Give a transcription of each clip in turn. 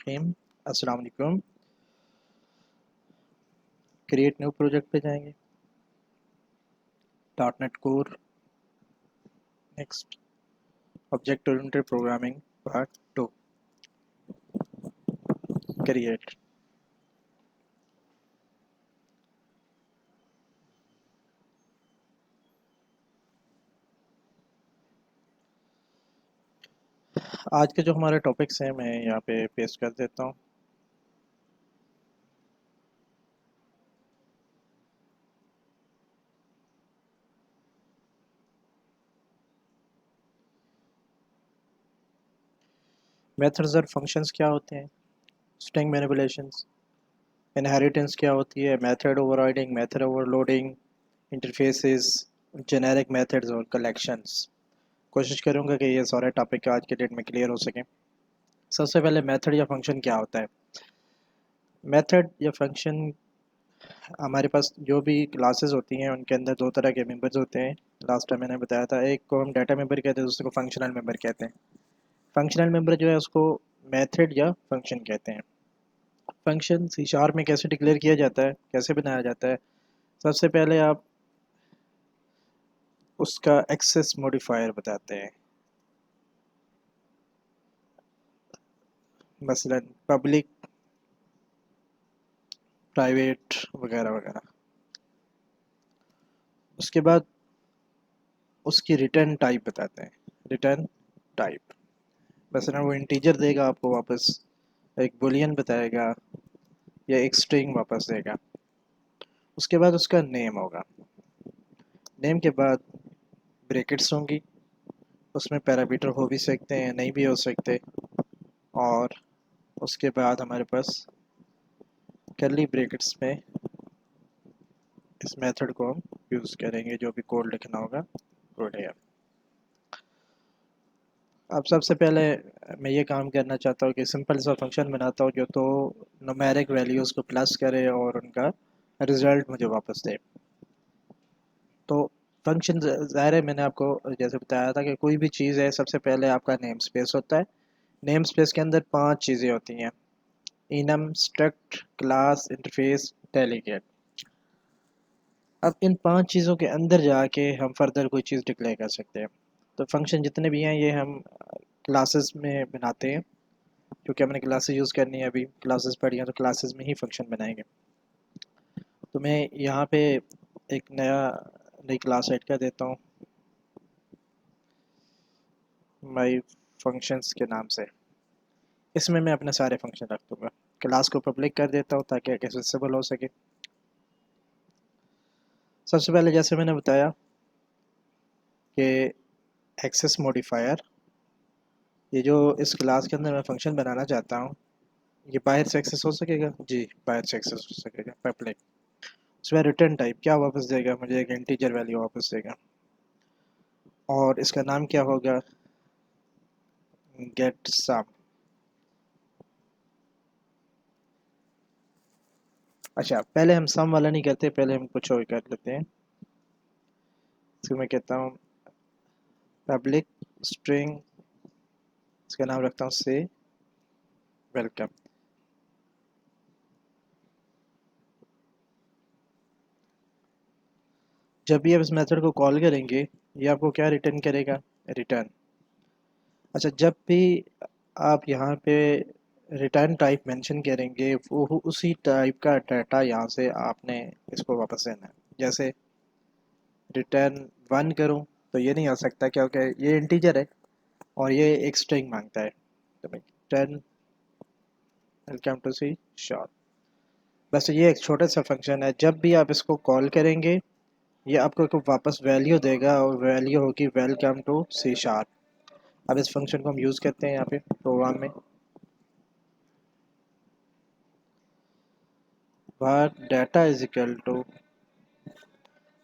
रहीम। अस्सलाम वालेकुम। Create new project पे जाएंगे। Dot net core next object oriented programming part 2 create. आज के जो हमारे टॉपिक्स हैं मैं यहाँ पे पेस्ट कर देता हूँ। मेथड्स और फंक्शंस क्या होते हैं, स्ट्रिंग मैनिपुलेशंस, इनहेरिटेंस क्या होती है, method overriding, method overloading, interfaces, generic methods और कलेक्शंस। कोशिश करूँगा कि ये सारे टॉपिक आज के डेट में क्लियर हो सकें। सबसे पहले मेथड या फंक्शन क्या होता है। मेथड या फंक्शन, हमारे पास जो भी क्लासेस होती हैं उनके अंदर दो तरह के मेंबर्स होते हैं। लास्ट टाइम मैंने बताया था, एक को हम डाटा मेंबर कहते हैं, दूसरे को फंक्शनल मेंबर कहते हैं। फंक्शनल मेंबर जो है उसको मेथड या फंक्शन कहते हैं। फंक्शन सी शार्प में कैसे डिक्लेयर किया जाता है, कैसे बनाया जाता है। सबसे पहले आप उसका एक्सेस मॉडिफायर बताते हैं, मसलन पब्लिक, प्राइवेट वगैरह वगैरह। उसके बाद उसकी रिटर्न टाइप बताते हैं, रिटर्न टाइप। मसलन वो इंटीजर देगा आपको वापस, एक बुलियन बताएगा या एक स्ट्रिंग वापस देगा। उसके बाद उसका नेम होगा, नेम के बाद ब्रैकेट्स होंगी, उसमें पैरामीटर हो भी सकते हैं नहीं भी हो सकते। और उसके बाद हमारे पास कर्ली ब्रैकेट्स में इस मेथड को हम यूज़ करेंगे, जो भी कोड लिखना होगा कोड है। अब सबसे पहले मैं ये काम करना चाहता हूँ कि सिंपल सा फंक्शन बनाता हूँ जो तो न्यूमेरिक वैल्यूज़ को प्लस करे और उनका रिज़ल्ट मुझे वापस दे। तो फंक्शन ज़ाहिर है, मैंने आपको जैसे बताया था कि कोई भी चीज़ है, सबसे पहले आपका नेम स्पेस होता है। नेम स्पेस के अंदर 5 चीज़ें होती हैं, enum, struct, class, interface, delegate. अब इन 5 चीज़ों के अंदर जाके हम फर्दर कोई चीज़ डिक्लेयर कर सकते हैं। तो फंक्शन जितने भी हैं ये हम क्लासेस में बनाते हैं, क्योंकि हमने क्लासेस यूज़ करनी है, अभी क्लासेस पढ़ी हैं तो क्लासेस में ही फंक्शन बनाएंगे। तो मैं यहाँ पे एक नई क्लास ऐड कर देता हूँ माई फंक्शंस के नाम से। इसमें मैं अपने सारे फंक्शन रख दूँगा। क्लास को पब्लिक कर देता हूँ ताकि एक्सेसिबल हो सके। सबसे पहले जैसे मैंने बताया कि एक्सेस मॉडिफायर, ये जो इस क्लास के अंदर मैं फंक्शन बनाना चाहता हूँ, ये बाहर से एक्सेस हो सकेगा जी, बाहर से एक्सेस हो सकेगा पब्लिक। उसमें रिटर्न टाइप क्या वापस देगा, मुझे एक इंटीजर वैल्यू वापस देगा। और इसका नाम क्या होगा, गेट सम। अच्छा, पहले हम सम वाला नहीं करते, पहले हम कुछ और कर लेते हैं। इसको मैं कहता हूँ पब्लिक स्ट्रिंग, इसका नाम रखता हूँ से वेलकम। जब भी आप इस मेथड को कॉल करेंगे ये आपको क्या रिटर्न करेगा, रिटर्न। अच्छा, जब भी आप यहाँ पे रिटर्न टाइप मेंशन करेंगे वो उसी टाइप का डाटा यहाँ से आपने इसको वापस देना है। जैसे रिटर्न 1 करूँ तो ये नहीं आ सकता क्योंकि ये इंटीजर है और ये एक स्ट्रिंग मांगता है। तो मैं return welcome to C sharp. बस ये एक छोटा सा फंक्शन है, जब भी आप इसको कॉल करेंगे ये आपको एक वापस वैल्यू देगा और वैल्यू होगी वेलकम टू सी शार्प। अब इस फंक्शन को हम यूज़ करते हैं यहाँ पे प्रोग्राम में। var data is equal to,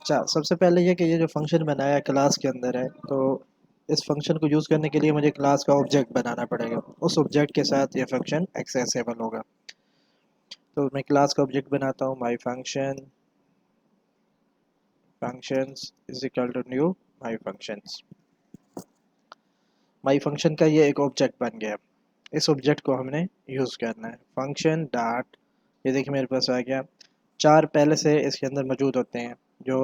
अच्छा सबसे पहले ये कि ये जो फंक्शन बनाया क्लास के अंदर है, तो इस फंक्शन को यूज़ करने के लिए मुझे क्लास का ऑब्जेक्ट बनाना पड़ेगा, उस ऑब्जेक्ट के साथ ये फंक्शन एक्सेसिबल होगा। तो मैं क्लास का ऑब्जेक्ट बनाता हूँ my function, functions is equal to new my functions. My function का ये एक ऑब्जेक्ट बन गया। इस ऑब्जेक्ट को हमने यूज़ करना है। फंक्शन डॉट, ये देखिए मेरे पास आ गया, 4 पहले से इसके अंदर मौजूद होते हैं जो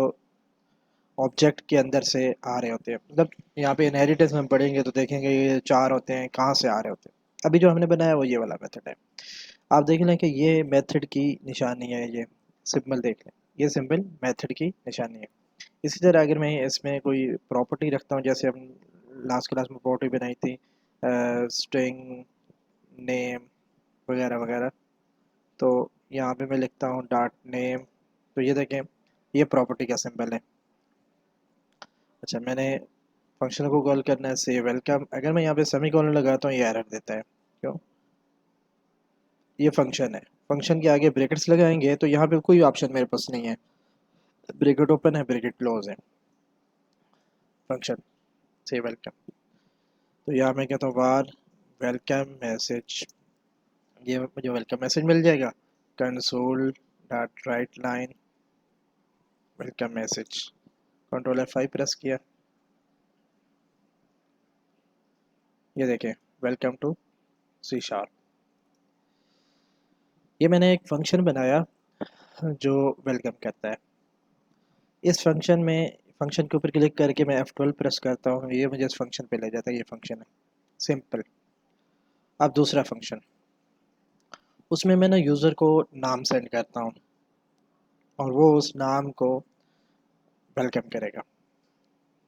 ऑब्जेक्ट के अंदर से आ रहे होते हैं। मतलब यहाँ पे इनहेरिटेंस में पढ़ेंगे तो देखेंगे ये 4 होते हैं, कहाँ से आ रहे होते हैं। अभी जो हमने बनाया वो ये वाला मेथड है। आप देख लें कि ये मेथड की निशानी है, ये सिंबल देख लें, ये सिंबल मेथड की निशानी है। इसी तरह अगर मैं इसमें कोई प्रॉपर्टी रखता हूँ, जैसे हम लास्ट क्लास में प्रॉपर्टी बनाई थी स्ट्रिंग नेम वगैरह वगैरह, तो यहाँ पे मैं लिखता हूँ डॉट नेम, तो ये देखें ये प्रॉपर्टी का सिंबल है। अच्छा, मैंने फंक्शन को कॉल करना है से वेलकम, अगर मैं यहाँ पे सेमी कॉलन लगाता हूँ ये एरर देता है। क्यों? ये फंक्शन है, फंक्शन के आगे ब्रैकेट्स लगाएंगे तो यहाँ पे कोई ऑप्शन मेरे पास नहीं है, ब्रैकेट ओपन है ब्रैकेट क्लोज है, फंक्शन से वेलकम। तो यहाँ मैं कहता हूँ वार वेलकम मैसेज, ये मुझे वेलकम मैसेज मिल जाएगा। Console dot write line welcome message, control F5 press किया, ये देखें वेलकम टू सी शार्प। ये मैंने एक फंक्शन बनाया जो वेलकम करता है। इस फंक्शन में, फंक्शन के ऊपर क्लिक करके मैं F12 प्रेस करता हूँ, ये मुझे इस फंक्शन पे ले जाता है। ये फंक्शन है सिंपल। अब दूसरा फंक्शन, उसमें मैं ना यूज़र को नाम सेंड करता हूँ और वो उस नाम को वेलकम करेगा।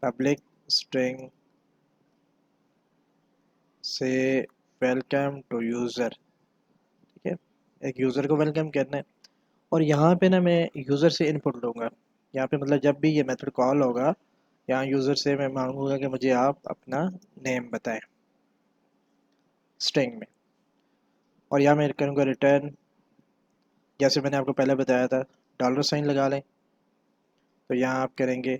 पब्लिक स्ट्रिंग से वेलकम टू यूज़र, ठीक है, एक यूज़र को वेलकम करना है। और यहाँ पे ना मैं यूज़र से इनपुट लूँगा। यहाँ पे मतलब जब भी ये मेथड कॉल होगा, यहाँ यूज़र से मैं मांगूंगा कि मुझे आप अपना नेम बताएं स्ट्रिंग में, और यहाँ मैं करूँगा रिटर्न, जैसे मैंने आपको पहले बताया था डॉलर साइन लगा लें। तो यहाँ आप करेंगे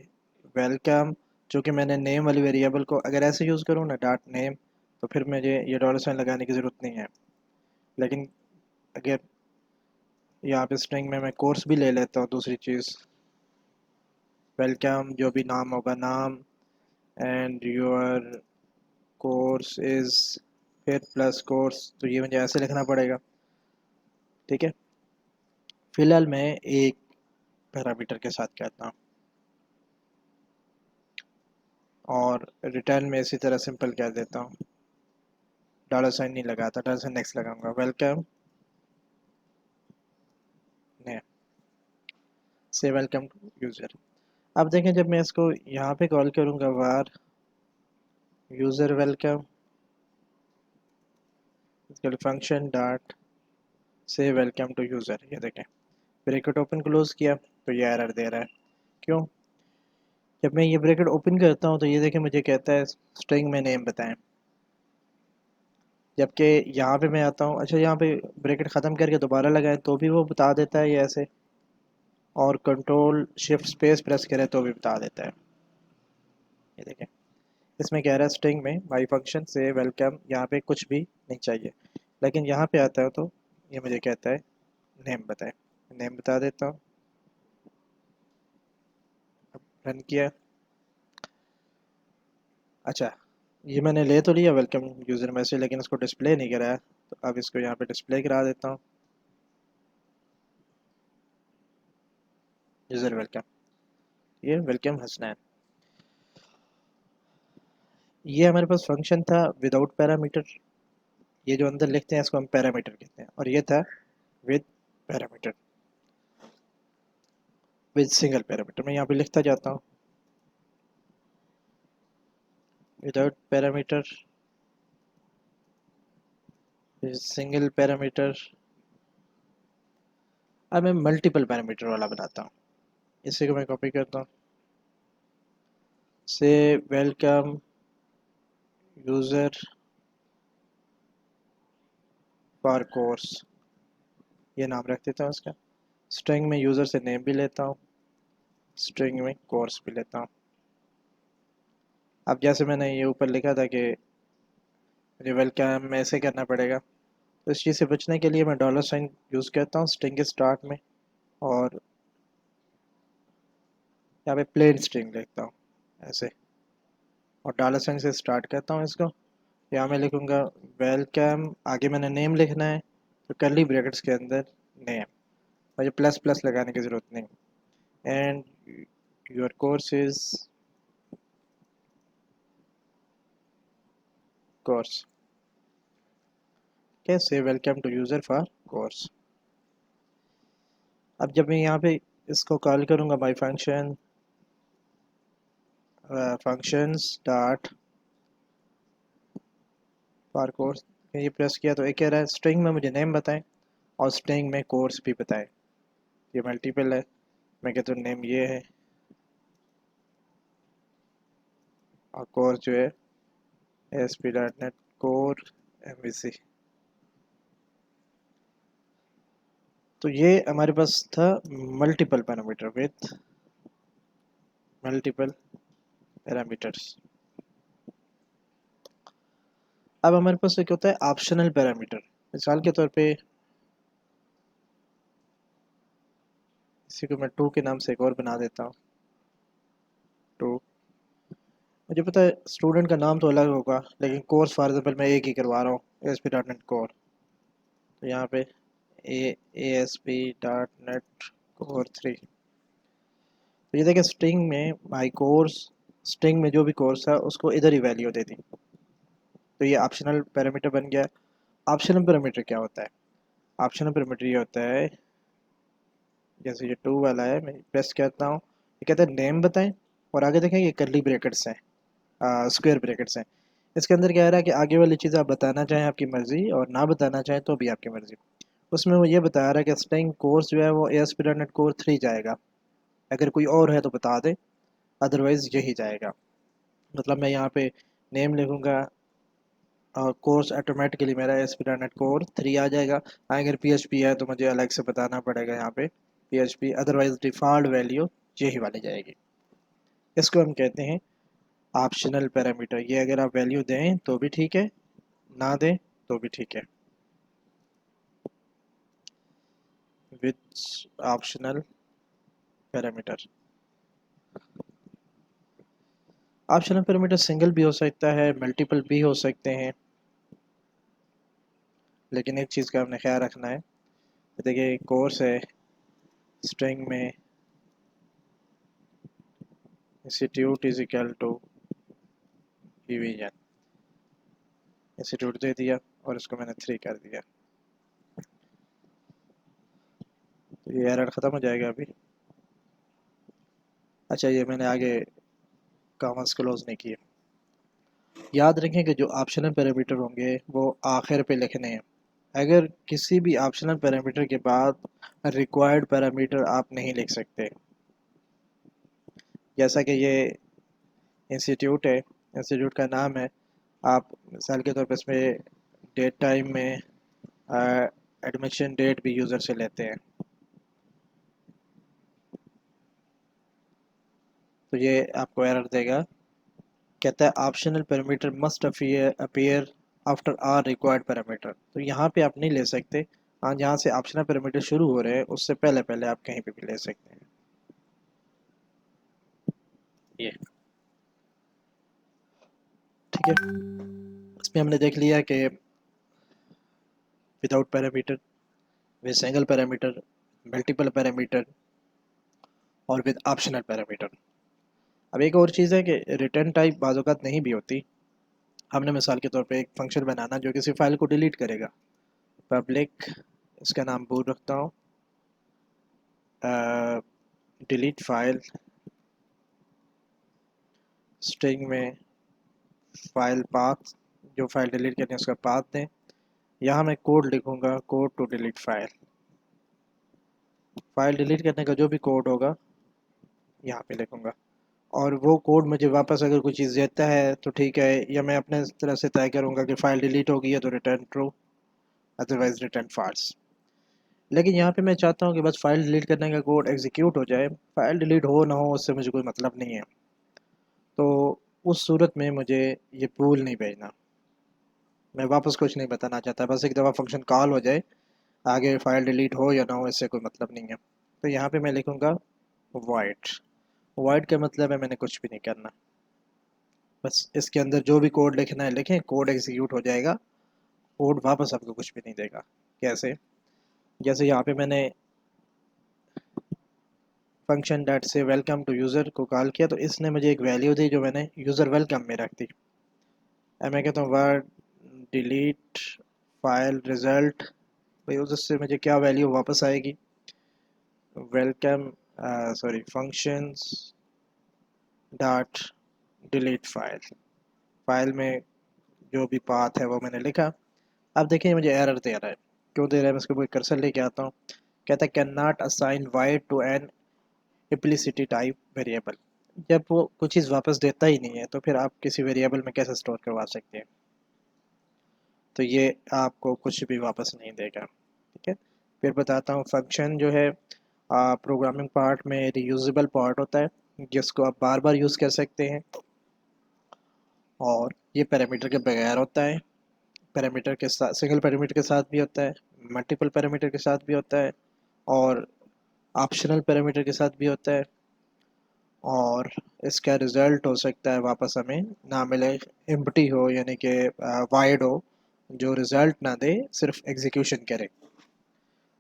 वेलकम, जो कि मैंने नेम वाली वेरिएबल को अगर ऐसे यूज़ करूँ ना डॉट नेम, तो फिर मुझे ये डॉलर साइन लगाने की ज़रूरत नहीं है। लेकिन अगर यहाँ पे स्ट्रिंग में मैं कोर्स भी ले लेता हूँ, दूसरी चीज़ वेलकम जो भी नाम होगा, नाम एंड योर कोर्स इज़, फिर प्लस कोर्स, तो ये मुझे ऐसे लिखना पड़ेगा। ठीक है, फिलहाल मैं एक पैरामीटर के साथ कहता हूँ और रिटर्न में इसी तरह सिंपल कह देता हूँ, डॉलर साइन नहीं लगाता, डॉलर साइन नेक्स्ट लगाऊंगा, वेलकम ने से वेलकम टू यूज़र। अब देखें जब मैं इसको यहाँ पे कॉल करूँगा वार यूज़र वेलकम फंक्शन डॉट से वेलकम टू यूज़र, ये देखें ब्रैकेट ओपन क्लोज किया तो ये एरर दे रहा है। क्यों? जब मैं ये ब्रैकेट ओपन करता हूँ तो ये देखें मुझे कहता है स्ट्रिंग में नेम बताएं, जबकि यहाँ पे मैं आता हूँ, अच्छा यहाँ पे ब्रैकेट ख़त्म करके दोबारा लगाएं तो भी वो बता देता है ये ऐसे, और कंट्रोल शिफ्ट स्पेस प्रेस करें तो भी बता देता है। ये देखें इसमें कह रहा है स्ट्रिंग में माई फंक्शन से वेलकम, यहाँ पे कुछ भी नहीं चाहिए, लेकिन यहाँ पे आता है तो ये मुझे कहता है नेम बताएं, नेम बता देता हूँ। रन किया, अच्छा ये मैंने ले तो लिया वेलकम यूज़र में से, लेकिन इसको डिस्प्ले नहीं कराया, तो अब इसको यहाँ पे डिस्प्ले करा देता हूँ, यूज़र वेलकम, ये वेलकम हसनैन। ये हमारे पास फंक्शन था विदाउट पैरामीटर, ये जो अंदर लिखते हैं इसको हम पैरामीटर कहते हैं, और ये था with parameter, with single parameter. मैं यहाँ पे लिखता जाता हूँ विदाउट पैरामीटर, सिंगल पैरामीटर। अब मैं मल्टीपल पैरामीटर वाला बनाता हूँ, इसी को मैं कॉपी करता हूँ, से वेलकम यूज़र फॉर कोर्स, ये नाम रख देता हूँ इसका। स्ट्रिंग में यूज़र से नेम भी लेता हूँ, स्ट्रिंग में कोर्स भी लेता हूँ। अब जैसे मैंने ये ऊपर लिखा था कि मुझे वेलकम ऐसे करना पड़ेगा, तो इस चीज़ से बचने के लिए मैं डॉलर साइन यूज़ करता हूँ स्ट्रिंग के स्टार्ट में, और यहाँ पे प्लेन स्ट्रिंग लिखता हूँ ऐसे, और डॉलर साइन से स्टार्ट करता हूँ इसको, यहाँ मैं लिखूँगा वेलकम, आगे मैंने नेम लिखना है तो कर्ली ब्रैकेट्स के अंदर नेम, मुझे प्लस प्लस लगाने की ज़रूरत नहीं। And your course is course, कैसे welcome to user for course. अब जब मैं यहाँ पे इसको कॉल करूँगा by function functions dot for course, ये प्रेस किया तो एक कह रहा है स्ट्रिंग में मुझे नेम बताएं और स्ट्रिंग में कोर्स भी बताएं। ये मल्टीपल है, मैं कहता हूँ नेम ये है और कोर्स जो है ASP.NET कोर MVC। तो ये हमारे पास था multiple parameter with multiple parameters. अब हमारे पास एक होता है ऑप्शनल पैरामीटर। मिसाल के तौर पे इसी को मैं 2 के नाम से एक और बना देता हूँ 2। मुझे पता है स्टूडेंट का नाम तो अलग होगा लेकिन कोर्स फॉर एग्जाम्पल मैं एक ही करवा रहा हूँ ASP.NET कोर, तो यहाँ पे ASP.NET कोर 3। तो ये देखिए स्ट्रिंग में माई कोर्स, स्ट्रिंग में जो भी कोर्स है उसको इधर ही वैल्यू दे दी, तो ये ऑप्शनल पैरामीटर बन गया। ऑप्शनल पैरामीटर क्या होता है? ऑप्शनल पैरामीटर ये होता है जैसे ये 2 वाला है, मैं प्रेस करता हूँ, ये कहता है नेम बताएं और आगे देखें ये कर्ली ब्रैकेट्स हैं, स्क्वायर ब्रैकेट्स हैं। इसके अंदर क्या है रहा है कि आगे वाली चीज़ आप बताना चाहें आपकी मर्ज़ी और ना बताना चाहें तो भी आपकी मर्ज़ी। उसमें वो ये बता रहा है कि स्ट्रिंग कोर्स जो है वो ASP.NET कोर 3 जाएगा, अगर कोई और है तो बता दे, अदरवाइज़ यही जाएगा। मतलब मैं यहाँ पे नेम लिखूँगा और कोर्स ऑटोमेटिकली मेरा ASP.NET कोर 3 आ जाएगा। अगर PHP है तो मुझे अलग से बताना पड़ेगा यहाँ पे PHP, अदरवाइज डिफ़ॉल्ट वैल्यू यही वाली जाएगी। इसको हम कहते हैं ऑप्शनल पैरामीटर। ये अगर आप वैल्यू दें तो भी ठीक है, ना दें तो भी ठीक है। With optional parameter, optional parameter single भी हो सकता है, मल्टीपल भी हो सकते हैं, लेकिन एक चीज़ का हमने ख्याल रखना है। देखिए कोर्स है, स्ट्रिंग में institute is equal to division, institute दे दिया और इसको मैंने 3 कर दिया, तो ये एरर ख़त्म हो जाएगा अभी। अच्छा ये मैंने आगे कॉमर्स क्लोज नहीं किए। याद रखें कि जो ऑप्शनल पैरामीटर होंगे वो आखिर पे लिखने हैं। अगर किसी भी ऑप्शनल पैरामीटर के बाद रिक्वायर्ड पैरामीटर आप नहीं लिख सकते। जैसा कि ये इंस्टीट्यूट है, इंस्टीट्यूट का नाम है, आप मिसाल के तौर पर इसमें डेट टाइम में एडमिशन डेट भी यूज़र से लेते हैं, तो ये आपको एरर देगा। कहता है optional parameter must appear after all required parameter, तो यहाँ पे आप नहीं ले सकते। हाँ, जहाँ से ऑप्शनल पैरामीटर शुरू हो रहे हैं उससे पहले पहले आप कहीं पे भी ले सकते हैं। ये ठीक है, इसमें हमने देख लिया कि without parameter, with single parameter, multiple parameter और विद ऑप्शनल पैरामीटर। अब एक और चीज़ है कि रिटर्न टाइप बाज़ औक़ात नहीं भी होती। हमने मिसाल के तौर पे एक फंक्शन बनाना जो किसी फाइल को डिलीट करेगा, पब्लिक, इसका नाम बोल रखता हूँ डिलीट फाइल, स्ट्रिंग में फाइल पाथ, जो फाइल डिलीट करनी है उसका पाथ दें। यहाँ मैं कोड लिखूँगा, code to delete file, file delete करने का जो भी कोड होगा यहाँ पे लिखूँगा, और वो कोड मुझे वापस अगर कोई चीज़ देता है तो ठीक है, या मैं अपने तरह से तय करूँगा कि फ़ाइल डिलीट हो गई है तो return true, otherwise return false. लेकिन यहाँ पे मैं चाहता हूँ कि बस फाइल डिलीट करने का कोड एग्जीक्यूट हो जाए, फाइल डिलीट हो ना हो उससे मुझे कोई मतलब नहीं है। तो उस सूरत में मुझे ये भूल नहीं भेजना, मैं वापस कुछ नहीं बताना चाहता, बस एक दफ़ा फंक्शन कॉल हो जाए, आगे फाइल डिलीट हो या ना हो इससे कोई मतलब नहीं है। तो यहाँ पे मैं लिखूँगा वाइड, वाइड का मतलब है मैंने कुछ भी नहीं करना। बस इसके अंदर जो भी कोड लिखना है लिखें, कोड एग्जीक्यूट हो जाएगा, कोड वापस आपको कुछ भी नहीं देगा। कैसे? जैसे यहाँ पे मैंने फंक्शन डैट से वेलकम टू यूज़र को कॉल किया, तो इसने मुझे एक वैल्यू दी जो मैंने यूज़र वेलकम में रख दी। अब मैं कहता हूँ वर्ड डिलीट फाइल रिज़ल्ट, भाई उससे मुझे क्या वैल्यू वापस आएगी? Welcome sorry functions dot delete file, file में जो भी पाथ है वो मैंने लिखा। अब देखिए मुझे एरर दे रहा है, क्यों दे रहा है? मैं इसके ऊपर कर्सर लेके आता हूँ, कहता है can not assign void to an implicity type variable. जब वो कुछ चीज़ वापस देता ही नहीं है तो फिर आप किसी वेरिएबल में कैसे स्टोर करवा सकते हैं? तो ये आपको कुछ भी वापस नहीं देगा। ठीक है, फिर बताता हूँ फंक्शन जो है प्रोग्रामिंग पार्ट में रीयूजेबल पार्ट होता है जिसको आप बार बार यूज़ कर सकते हैं, और ये पैरामीटर के बगैर होता है। पैरामीटर के साथ, सिंगल पैरामीटर के साथ भी होता है, मल्टीपल पैरामीटर के साथ भी होता है, और ऑप्शनल पैरामीटर के साथ भी होता है, और इसका रिज़ल्ट हो सकता है वापस हमें ना मिले, एम्प्टी हो यानी कि वाइड हो, जो रिज़ल्ट ना दे, सिर्फ एग्जीक्यूशन करे।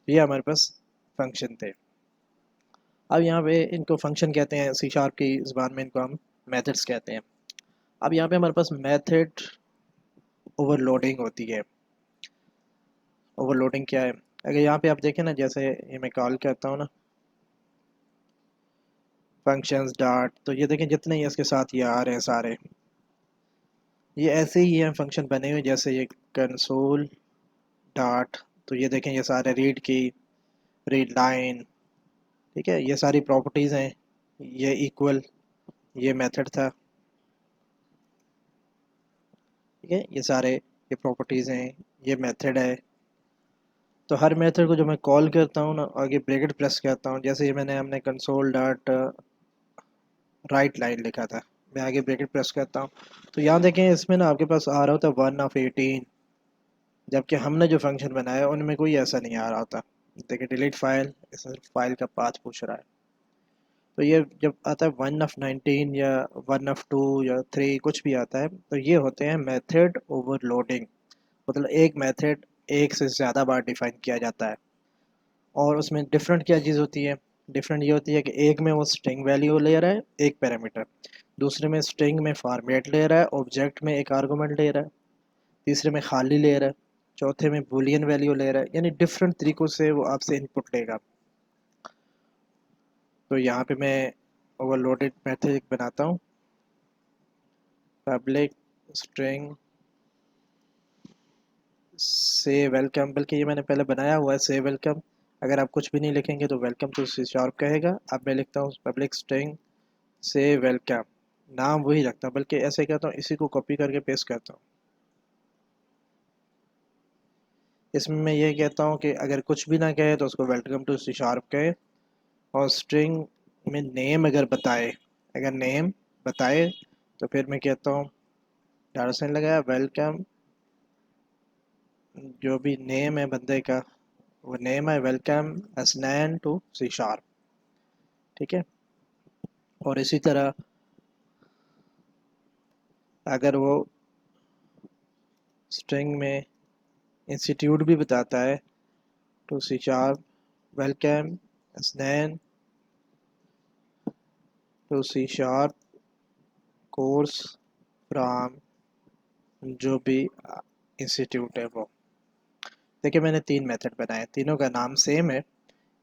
ये हमारे पास फंक्शन थे। अब यहाँ पे इनको फंक्शन कहते हैं, सी शार्प की ज़बान में इनको हम मेथड्स कहते हैं। अब यहाँ पे हमारे पास मेथड ओवरलोडिंग होती है। ओवरलोडिंग क्या है? अगर यहाँ पे आप देखें ना, जैसे ये मैं कॉल करता हूँ ना फंक्शंस डॉट, तो ये देखें जितने ही इसके साथ ये आ रहे हैं सारे, ये ऐसे ही हैं फंक्शन बने हुए। जैसे ये कंसोल डॉट, तो ये देखें ये सारे रीड की, रीड लाइन, ठीक है, ये सारी प्रॉपर्टीज़ हैं। ये इक्वल, ये मेथड था, ठीक है, ये सारे ये प्रॉपर्टीज़ हैं, ये मेथड है। तो हर मेथड को जो मैं कॉल करता हूँ ना, आगे ब्रैकेट प्रेस करता हूँ, जैसे ये हमने कंसोल डॉट राइट लाइन लिखा था, मैं आगे ब्रैकेट प्रेस करता हूँ, तो यहाँ देखें इसमें ना आपके पास आ रहा होता है 1 of 18, जबकि हमने जो फंक्शन बनाया उनमें कोई ऐसा नहीं आ रहा होता। देखिए डिलीट फाइल, इसमें सिर्फ फाइल का पाथ पूछ रहा है। तो ये जब आता है 1 of 19 या 1 of 2 या 3 कुछ भी आता है, तो ये होते हैं मेथड ओवरलोडिंग। मतलब एक मेथड एक से ज़्यादा बार डिफाइन किया जाता है, और उसमें डिफरेंट क्या चीज़ होती है? डिफरेंट ये होती है कि एक में वो स्ट्रिंग वैल्यू ले रहा है, एक पैरामीटर, दूसरे में स्ट्रिंग में फॉर्मेट ले रहा है, ऑब्जेक्ट में एक आर्गूमेंट ले रहा है, तीसरे में खाली ले रहा है, चौथे में बूलियन वैल्यू ले रहा है, यानी डिफरेंट तरीक़ों से वो आपसे इनपुट लेगा। तो यहाँ पे मैं ओवरलोडेड मेथड बनाता हूँ, पब्लिक स्ट्रिंग से वेलकम, बल्कि ये मैंने पहले बनाया हुआ है से वेलकम। अगर आप कुछ भी नहीं लिखेंगे तो वेलकम तो सी शार्प कहेगा। अब मैं लिखता हूँ पब्लिक स्ट्रिंग से वेलकम, नाम वही रखता हूँ, बल्कि ऐसे कहता हूँ, इसी को कॉपी करके पेस्ट करता हूँ। इसमें मैं ये कहता हूँ कि अगर कुछ भी ना कहे तो उसको वेलकम टू सी शार्प कहे, और स्ट्रिंग में नेम अगर बताए, अगर नेम बताए तो फिर मैं कहता हूँ डॉलर साइन लगाया वेलकम, जो भी नेम है बंदे का वो नेम है welcome Asnain to C sharp, ठीक है। और इसी तरह अगर वो स्ट्रिंग में इंस्टीट्यूट भी बताता है to C sharp welcome Asnain to C sharp course from जो भी इंस्टीट्यूट है वो। देखिए मैंने 3 मेथड बनाए, तीनों का नाम सेम है,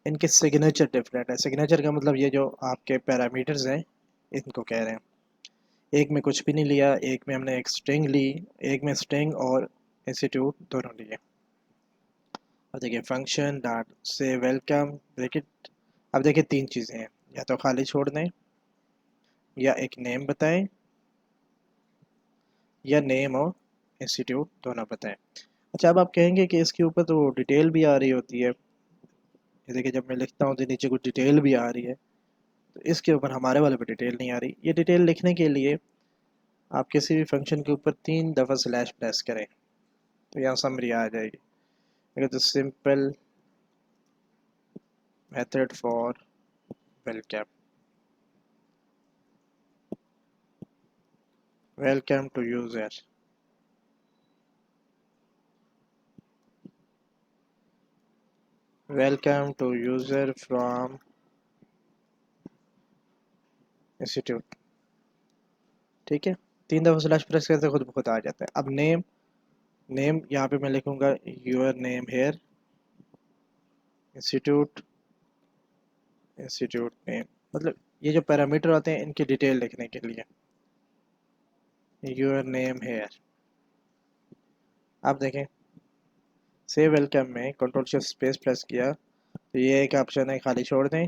इनके सिग्नेचर डिफरेंट है। सिग्नेचर का मतलब ये जो आपके पैरामीटर्स हैं इनको कह रहे हैं। एक में कुछ भी नहीं लिया, एक में हमने एक स्ट्रिंग ली, एक में स्ट्रिंग और इंस्टीट्यूट दोनों लिए। अब देखिए फंक्शन डॉट से वेलकम ब्रैकेट, अब देखिए 3 चीज़ें हैं, या तो खाली छोड़ दें, या एक नेम बताएं, या नेम और इंस्टीट्यूट दोनों बताएं। अच्छा, अब आप कहेंगे कि इसके ऊपर तो डिटेल भी आ रही होती है, ये देखिए जब मैं लिखता हूँ तो नीचे कुछ डिटेल भी आ रही है, तो इसके ऊपर हमारे वाले पे डिटेल नहीं आ रही। ये डिटेल लिखने के लिए आप किसी भी फंक्शन के ऊपर 3 दफ़ा स्लैश प्रेस करें, तो यहाँ समरी आ जाएगी। अगर तो simple method for welcome, welcome to user, welcome to user from institute. ठीक है, 3 दफ़ा स्लैश प्रेस करते खुद ब खुद आ जाता है। अब नेम, नेम यहाँ पे मैं लिखूँगा your name hair, institute, institute name, मतलब ये जो पैरामीटर आते हैं इनकी डिटेल लिखने के लिए, योर नेम हेयर। आप देखें सेव वेलकम में कंट्रोल शिफ्ट स्पेस प्रेस किया तो ये एक ऑप्शन है खाली छोड़ दें,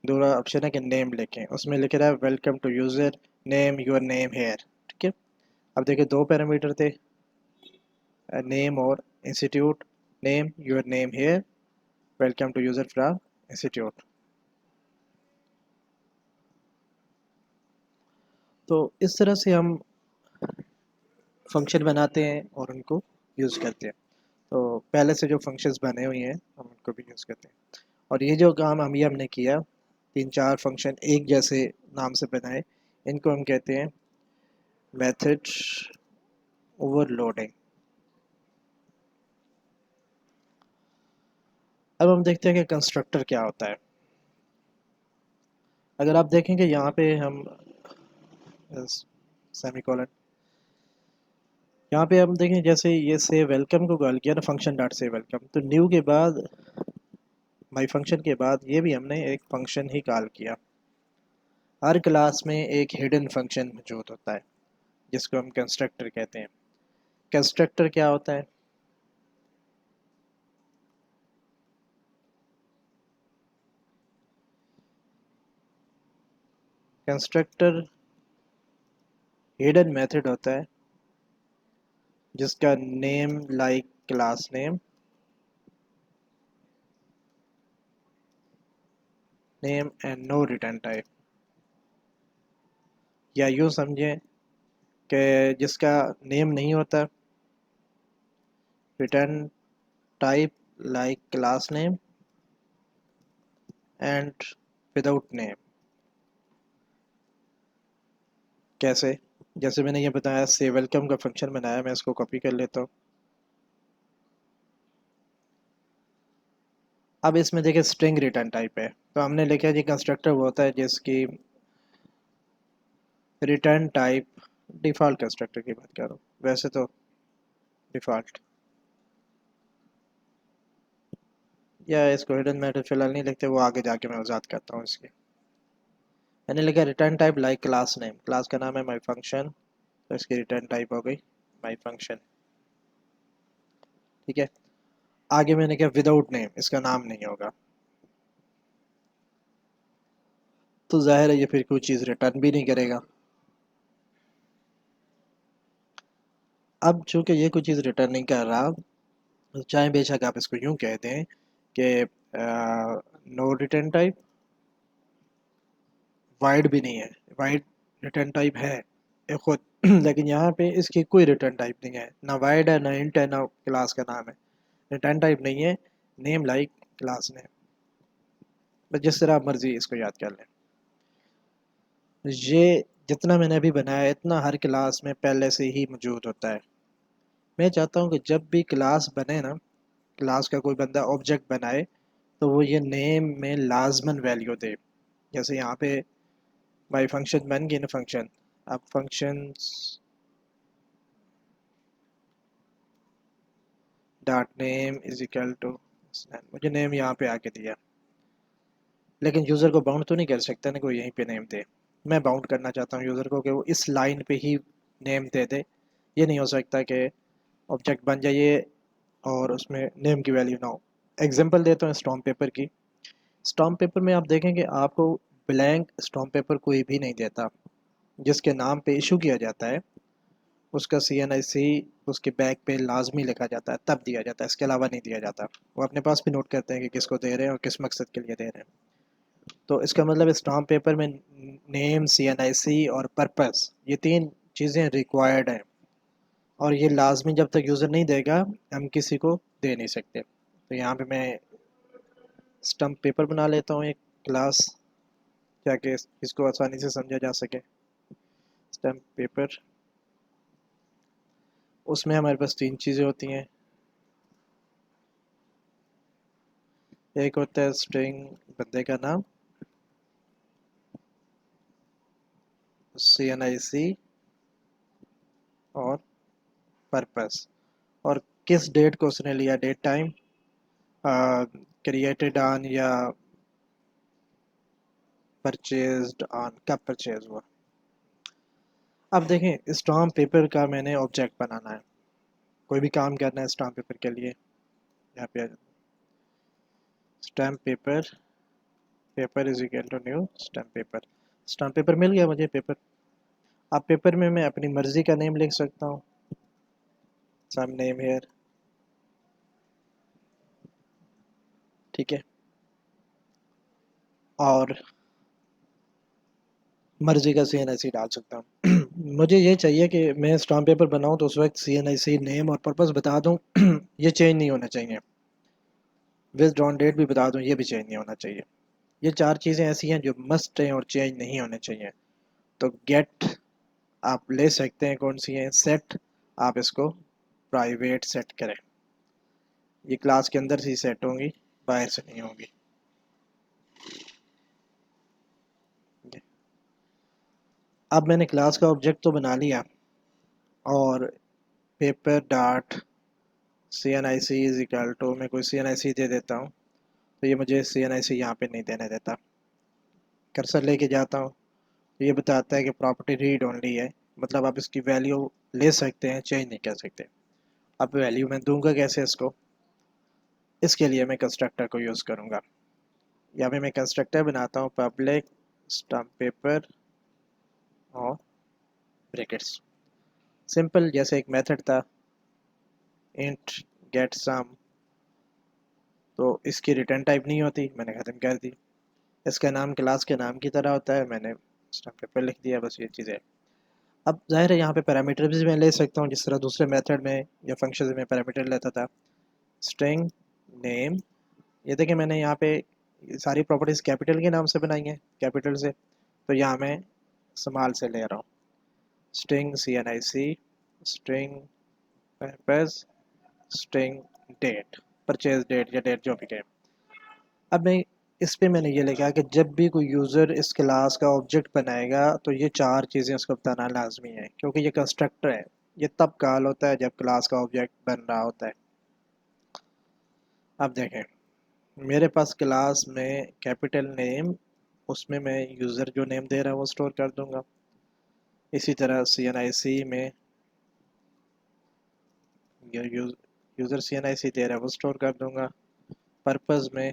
दूसरा ऑप्शन है कि नेम लिखें, उसमें लिख रहा है welcome to user name your name here. ठीक है, अब देखिए दो पैरामीटर थे, नेम और institute, name your name here, welcome to user from institute. तो इस तरह से हम फंक्शन बनाते हैं और उनको यूज़ करते हैं। तो पहले से जो फंक्शंस बने हुए हैं हम उनको भी यूज़ करते हैं। और ये जो काम अभी हमने किया, 3-4 फंक्शन एक जैसे नाम से बनाए, इनको हम कहते हैं मेथड ओवरलोडिंग। अब हम देखते हैं कि कंस्ट्रक्टर क्या होता है। अगर आप देखेंगे यहाँ पे हम सेमीकोलन, यहाँ पे हम देखें जैसे ये से वेलकम को कॉल किया ना, फंक्शन डॉट से वेलकम, तो न्यू के बाद माई फंक्शन के बाद ये भी हमने एक फंक्शन ही कॉल किया। हर क्लास में एक हिडन फंक्शन मौजूद होता है जिसको हम कंस्ट्रक्टर कहते हैं। कंस्ट्रक्टर क्या होता है? कंस्ट्रक्टर हिडन मेथड होता है जिसका name like class name, name and no return type, या यूँ समझें कि जिसका नेम नहीं होता, return type like class name and without name. कैसे? जैसे मैंने ये बताया से वेलकम का फंक्शन बनाया, मैं इसको कॉपी कर लेता हूँ। अब इसमें देखिए स्ट्रिंग रिटर्न टाइप है, तो हमने लिखा है जी कंस्ट्रक्टर वो होता है जिसकी रिटर्न टाइप, डिफ़ॉल्ट कंस्ट्रक्टर की बात कर रहा हूँ वैसे तो, डिफ़ॉल्ट, या इसको हिडन मेथड फिलहाल नहीं लिखते, वो आगे जाके मैं वजात करता हूँ इसकी। मैंने लिखा return type like class name, class का नाम है माई फंक्शन, तो इसकी रिटर्न टाइप हो गई माई फंक्शन। ठीक है, आगे मैंने कहा विदाउट नेम, इसका नाम नहीं होगा, तो जाहिर है ये फिर कोई चीज़ रिटर्न भी नहीं करेगा। अब चूंकि ये कोई चीज़ रिटर्न नहीं कर रहा, तो चाहे बेशक आप इसको यूँ कह दें कि नो रिटर्न टाइप, वाइड भी नहीं है, वाइड रिटर्न टाइप है ये खुद लेकिन यहाँ पे इसकी कोई रिटर्न टाइप नहीं है, ना वाइड है ना इंट है ना क्लास का नाम है, रिटर्न टाइप नहीं है, नेम लाइक क्लास नेम। बस जिस तरह आप मर्जी इसको याद कर लें। ये जितना मैंने अभी बनाया है इतना हर क्लास में पहले से ही मौजूद होता है। मैं चाहता हूँ कि जब भी क्लास बने ना, क्लास का कोई बंदा ऑब्जेक्ट बनाए, तो वो ये नेम में लाजमन वैल्यू दे। जैसे यहाँ पे बाई फंक्शन बन गई ना फंक्शन, अब functions dot name is equal to, मुझे नेम यहाँ पे आके दिया, लेकिन यूज़र को बाउंड तो नहीं कर सकता ना कोई यहीं पे नेम दे। मैं बाउंड करना चाहता हूँ यूज़र को कि वो इस लाइन पे ही नेम दे दे। ये नहीं हो सकता कि ऑब्जेक्ट बन जाइए और उसमें नेम की वैल्यू ना हो। एग्जांपल देता हूँ स्टॉम्प पेपर की। स्टॉम्प पेपर में आप देखेंगे आपको ब्लैंक स्टॉम्प पेपर कोई भी नहीं देता, जिसके नाम पे इशू किया जाता है उसका CNIC उसके बैक पे लाजमी लिखा जाता है, तब दिया जाता है, इसके अलावा नहीं दिया जाता। वो अपने पास भी नोट करते हैं कि किसको दे रहे हैं और किस मकसद के लिए दे रहे हैं। तो इसका मतलब स्टाम्प पेपर में नेम, CNIC और पर्पस, ये 3 चीज़ें रिक्वायर्ड हैं, और ये लाजमी जब तक यूज़र नहीं देगा हम किसी को दे नहीं सकते। तो यहाँ पे मैं स्टम्प पेपर बना लेता हूँ एक क्लास, ताकि इसको आसानी से समझा जा सके। स्टम्प पेपर उसमें हमारे पास तीन चीज़ें होती हैं। एक होता है स्ट्रिंग बंदे का नाम, CNIC, और पर्पस, और किस डेट को उसने लिया, डेट टाइम, क्रिएटेड ऑन या परचेज्ड ऑन, कब परचेज हुआ। अब देखें, स्टाम्प पेपर का मैंने ऑब्जेक्ट बनाना है, कोई भी काम करना है स्टाम्प पेपर के लिए। यहाँ पे stamp paper, paper is equal to new stamp paper. Stamp paper मिल गया मुझे पेपर। अब पेपर में मैं अपनी मर्जी का नेम लिख सकता हूँ, सम नेम हेयर, ठीक है। और मर्जी का CNIC डाल सकता हूँ। मुझे ये चाहिए कि मैं स्टाम्प पेपर बनाऊँ तो उस वक्त CNIC नेम और पर्पस बता दूँ। ये चेंज नहीं होना चाहिए। विद ऑन डेट भी बता दूँ, ये भी चेंज नहीं होना चाहिए। ये चार चीज़ें ऐसी हैं जो मस्ट हैं और चेंज नहीं होने चाहिए। तो गेट आप ले सकते हैं, कौन सी है, सेट, आप इसको प्राइवेट सेट करें। ये क्लास के अंदर से ही सेट होंगी, बाहर से नहीं होंगी। अब मैंने क्लास का ऑब्जेक्ट तो बना लिया, और paper dot CNIC is equal to, मैं कोई CNIC दे देता हूँ, तो ये मुझे CNIC यहाँ पे नहीं देने देता। कर्सर लेके जाता हूँ, तो ये बताता है कि प्रॉपर्टी रीड ओनली है, मतलब आप इसकी वैल्यू ले सकते हैं, चेंज नहीं कर सकते। अब वैल्यू मैं दूंगा कैसे इसको, इसके लिए मैं कंस्ट्रक्टर को यूज़ करूँगा। यहाँ पे मैं कंस्ट्रक्टर बनाता हूँ, पब्लिक स्टम्प पेपर और ब्रैकेट्स, सिंपल, जैसे एक मेथड था इंट गेट सम, तो इसकी रिटर्न टाइप नहीं होती, मैंने ख़त्म कर दी। इसका नाम क्लास के नाम की तरह होता है, मैंने स्टम्प पेपर लिख दिया, बस ये चीज़ है। अब जाहिर है यहाँ पे पैरामीटर भी मैं ले सकता हूँ, जिस तरह दूसरे मेथड में या फंक्शन में पैरामीटर लेता था। स्ट्रिंग नेम, ये देखिए मैंने यहाँ पे सारी प्रॉपर्टीज़ कैपिटल के नाम से बनाई हैं, कैपिटल से, तो यहाँ मैं स्मॉल से ले रहा हूँ। String CNIC, string purpose, string date, purchase date या डेट जो भी कहे। अब मैं इस पे मैंने ये लिखा कि जब भी कोई यूज़र इस क्लास का ऑब्जेक्ट बनाएगा तो ये चार चीज़ें उसको बताना लाजमी है, क्योंकि ये कंस्ट्रक्टर है। ये तब कॉल होता है जब क्लास का ऑब्जेक्ट बन रहा होता है। अब देखें, मेरे पास क्लास में कैपिटल नेम, उसमें मैं यूज़र जो नेम दे रहा है वो स्टोर कर दूंगा। इसी तरह CNIC में यूज़र CNIC दे रहा है वो स्टोर कर दूंगा। पर्पस में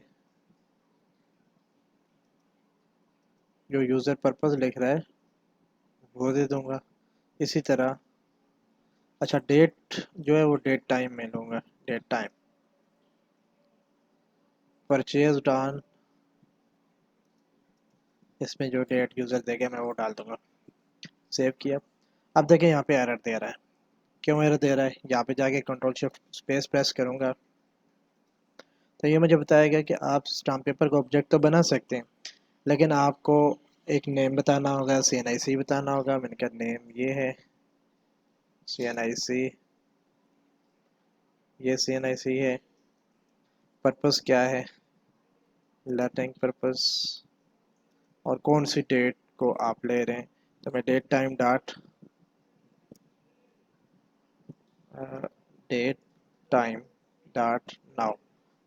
जो यूज़र पर्पस लिख रहा है वो दे दूंगा। इसी तरह, अच्छा, डेट जो है वो डेट टाइम में लूँगा, डेट टाइम। परचेज ऑन, इसमें जो डेट यूज़र देगा मैं वो डाल दूंगा। सेव किया। अब देखें यहाँ पे एरर दे रहा है। क्यों एरर दे रहा है, यहाँ पे जाके कंट्रोल शिफ्ट स्पेस प्रेस करूँगा तो ये मुझे बताएगा कि आप स्टाम्प पेपर का ऑब्जेक्ट तो बना सकते हैं, लेकिन आपको एक नेम बताना होगा, CNIC बताना होगा। मैंने कहा नेम ये है CNIC, ये CNIC है। पर्पस क्या है, लेटिंग पर्पस, और कौन सी डेट को आप ले रहे हैं, तो मैं date time dot date time dot now,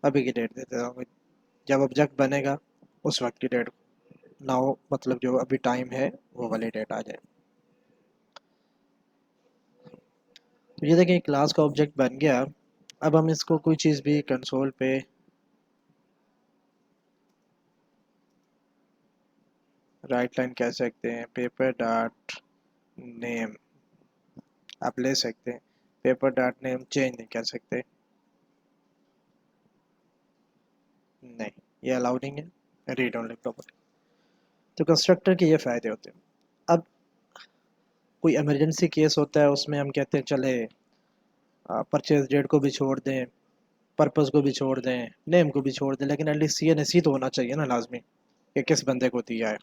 अभी की डेट दे देता हूँ। जब ऑब्जेक्ट बनेगा उस वक्त की डेट, नाउ मतलब जो अभी टाइम है वो वाली डेट आ जाए। तो ये देखिए क्लास का ऑब्जेक्ट बन गया। अब हम इसको कोई चीज़ भी कंसोल पे राइट लाइन कह सकते हैं, पेपर डॉट नेम आप ले सकते हैं, पेपर डॉट नेम चेंज नहीं कर सकते, नहीं, ये अलाउड नहीं है, रीड ओनली प्रॉपर्टी। तो कंस्ट्रक्टर के ये फ़ायदे होते हैं। अब कोई इमरजेंसी केस होता है, उसमें हम कहते हैं चले परचेज डेट को भी छोड़ दें, पर्पस को भी छोड़ दें, नेम को भी छोड़ दें, लेकिन एटलीस्ट CNIC तो होना चाहिए ना लाजमी, कि किस बंदे को दिया है।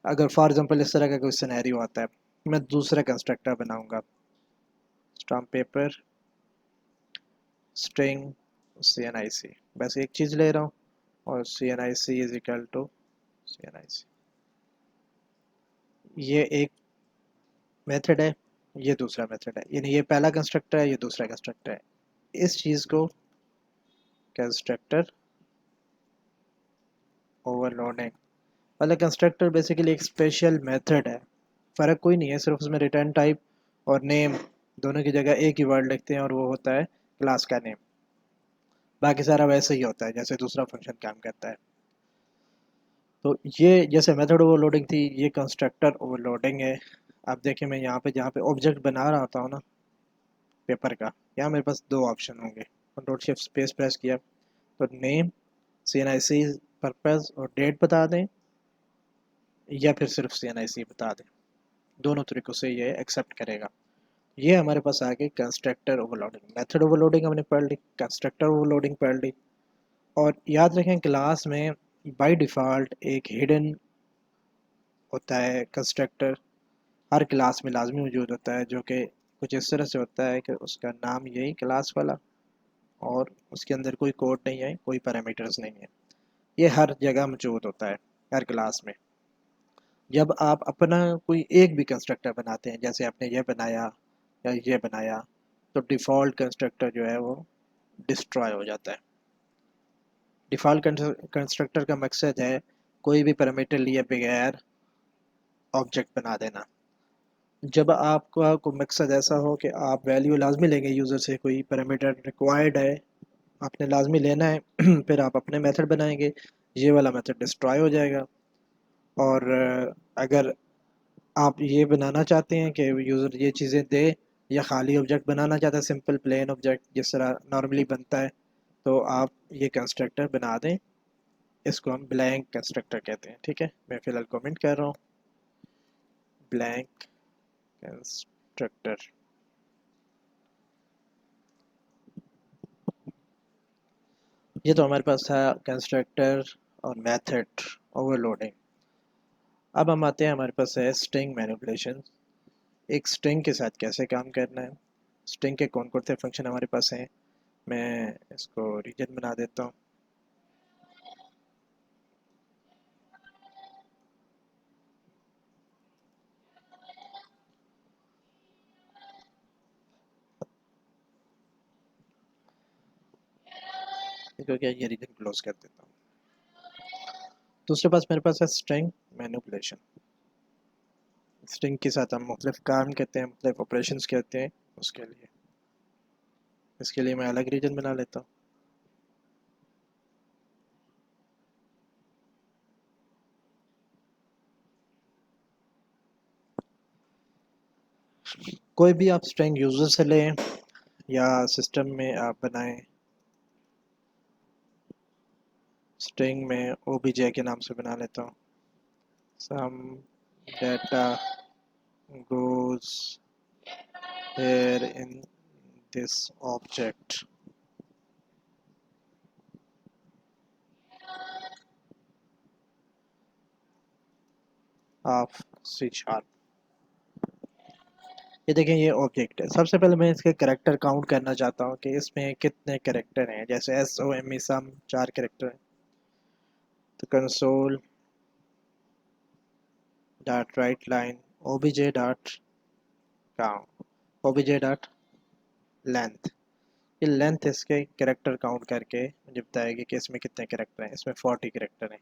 अगर फॉर एग्जांपल इस तरह का कोई सिनेरियो आता है, मैं दूसरा कंस्ट्रक्टर बनाऊंगा, स्टाम्प पेपर स्ट्रिंग CNIC, बस एक चीज़ ले रहा हूँ और CNIC is equal to CNIC। ये एक मेथड है, ये दूसरा मेथड है, यानी ये पहला कंस्ट्रक्टर है, ये दूसरा कंस्ट्रक्टर है। इस चीज़ को कंस्ट्रक्टर ओवरलोडिंग वाला कंस्ट्रक्टर बेसिकली एक स्पेशल मेथड है। फ़र्क कोई नहीं है, सिर्फ उसमें रिटर्न टाइप और नेम दोनों की जगह एक ही वर्ड लिखते हैं और वो होता है क्लास का नेम। बाकी सारा वैसे ही होता है जैसे दूसरा फंक्शन काम करता है। तो ये जैसे मेथड ओवरलोडिंग थी, ये कंस्ट्रक्टर ओवरलोडिंग है। अब देखिए मैं यहाँ पे जहाँ पे ऑब्जेक्ट बना रहा था ना पेपर का, यहाँ मेरे पास दो ऑप्शन होंगे। कंट्रोल शिफ्ट स्पेस प्रेस किया तो नेम CNIC पर्पस और डेट बता दें, या फिर सिर्फ CNIC बता दें, दोनों तरीक़ों से ये एक्सेप्ट करेगा। ये हमारे पास आ गई कंस्ट्रक्टर ओवरलोडिंग। मेथड ओवरलोडिंग हमने पढ़ ली, कंस्ट्रक्टर ओवरलोडिंग पढ़ ली। और याद रखें क्लास में बाय डिफ़ॉल्ट एक हिडन होता है कंस्ट्रक्टर, हर क्लास में लाजमी मौजूद होता है, जो कि कुछ इस तरह से होता है कि उसका नाम यही क्लास वाला और उसके अंदर कोई कोड नहीं है, कोई पैरामीटर्स नहीं है। ये हर जगह मौजूद होता है हर क्लास में। जब आप अपना कोई एक भी कंस्ट्रक्टर बनाते हैं, जैसे आपने ये बनाया या ये बनाया, तो डिफ़ॉल्ट कंस्ट्रक्टर जो है वो डिस्ट्रॉय हो जाता है। डिफ़ॉल्ट कंस्ट्रक्टर का मकसद है कोई भी पैरामीटर लिए बगैर ऑब्जेक्ट बना देना। जब आपका कोई मकसद ऐसा हो कि आप वैल्यू लाजमी लेंगे यूज़र से, कोई पैरामीटर रिक्वायर्ड है, आपने लाजमी लेना है फिर आप अपने मेथड बनाएंगे, ये वाला मेथड डिस्ट्रॉय हो जाएगा। और अगर आप ये बनाना चाहते हैं कि यूज़र ये चीज़ें दे, या खाली ऑब्जेक्ट बनाना चाहते हैं, सिंपल प्लेन ऑब्जेक्ट जिस तरह नॉर्मली बनता है, तो आप ये कंस्ट्रक्टर बना दें। इसको हम ब्लैंक कंस्ट्रक्टर कहते हैं। ठीक है, मैं फ़िलहाल कमेंट कर रहा हूँ ब्लैंक कंस्ट्रक्टर। ये तो हमारे पास था कंस्ट्रक्टर और मेथड ओवरलोडिंग। अब हम आते हैं, हमारे पास है स्ट्रिंग मैनिपुलेशन। एक स्ट्रिंग के साथ कैसे काम करना है, स्ट्रिंग के कौन कौन से फंक्शन हमारे पास हैं। मैं इसको रीजन बना देता हूँ। क्योंकि ये रीजन क्लोज कर देता हूँ। दूसरे पास मेरे पास है स्ट्रिंग मैनिपुलेशन। स्ट्रिंग के साथ हम मुख्तलिफ काम करते हैं, मुख्तलिफ ऑपरेशंस करते हैं। उसके लिए इसके लिए मैं अलग रीजन बना लेता हूँ। कोई भी आप स्ट्रिंग यूज़र से लें या सिस्टम में आप बनाएं, स्ट्रिंग में OBJ के नाम से बना लेता हूँ। Some data goes here in this object of C#। ये देखें, ये ऑब्जेक्ट है। सबसे पहले मैं इसके करेक्टर काउंट करना चाहता हूँ कि इसमें कितने करेक्टर हैं। जैसे SOME सम 4 करेक्टर हैं, तो console dot write line OBJ dot count OBJ dot length. ये लेंथ इसके करेक्टर काउंट करके मुझे बताएगी कि इसमें कितने करेक्टर हैं। इसमें 40 करेक्टर हैं।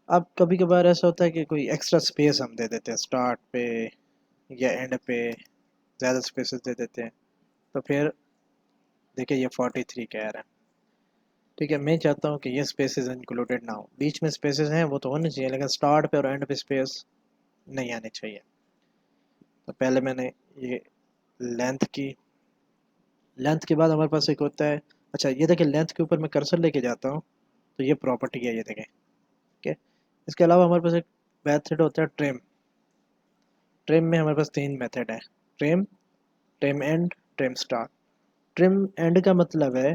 अब कभी कभार ऐसा होता है कि कोई एक्स्ट्रा स्पेस हम दे देते हैं स्टार्ट पे या एंड पे, ज़्यादा स्पेसेस दे देते हैं, तो फिर देखिए ये 43 कह रहा है। ठीक है, मैं चाहता हूँ कि ये स्पेसेस इंक्लूडेड ना हो। बीच में स्पेसेस हैं वो तो होने चाहिए, लेकिन स्टार्ट पे और एंड पे स्पेस नहीं आने चाहिए। तो पहले मैंने ये लेंथ की, लेंथ के बाद हमारे पास एक होता है, अच्छा ये देखिए लेंथ के ऊपर मैं कर्सर लेके जाता हूँ तो ये प्रॉपर्टी है, ये देखें। ठीक है, इसके अलावा हमारे पास एक मेथड होता है ट्रिम। ट्रिम में हमारे पास 3 मेथड है, trim, trim and, trim start. Trim and का मतलब है,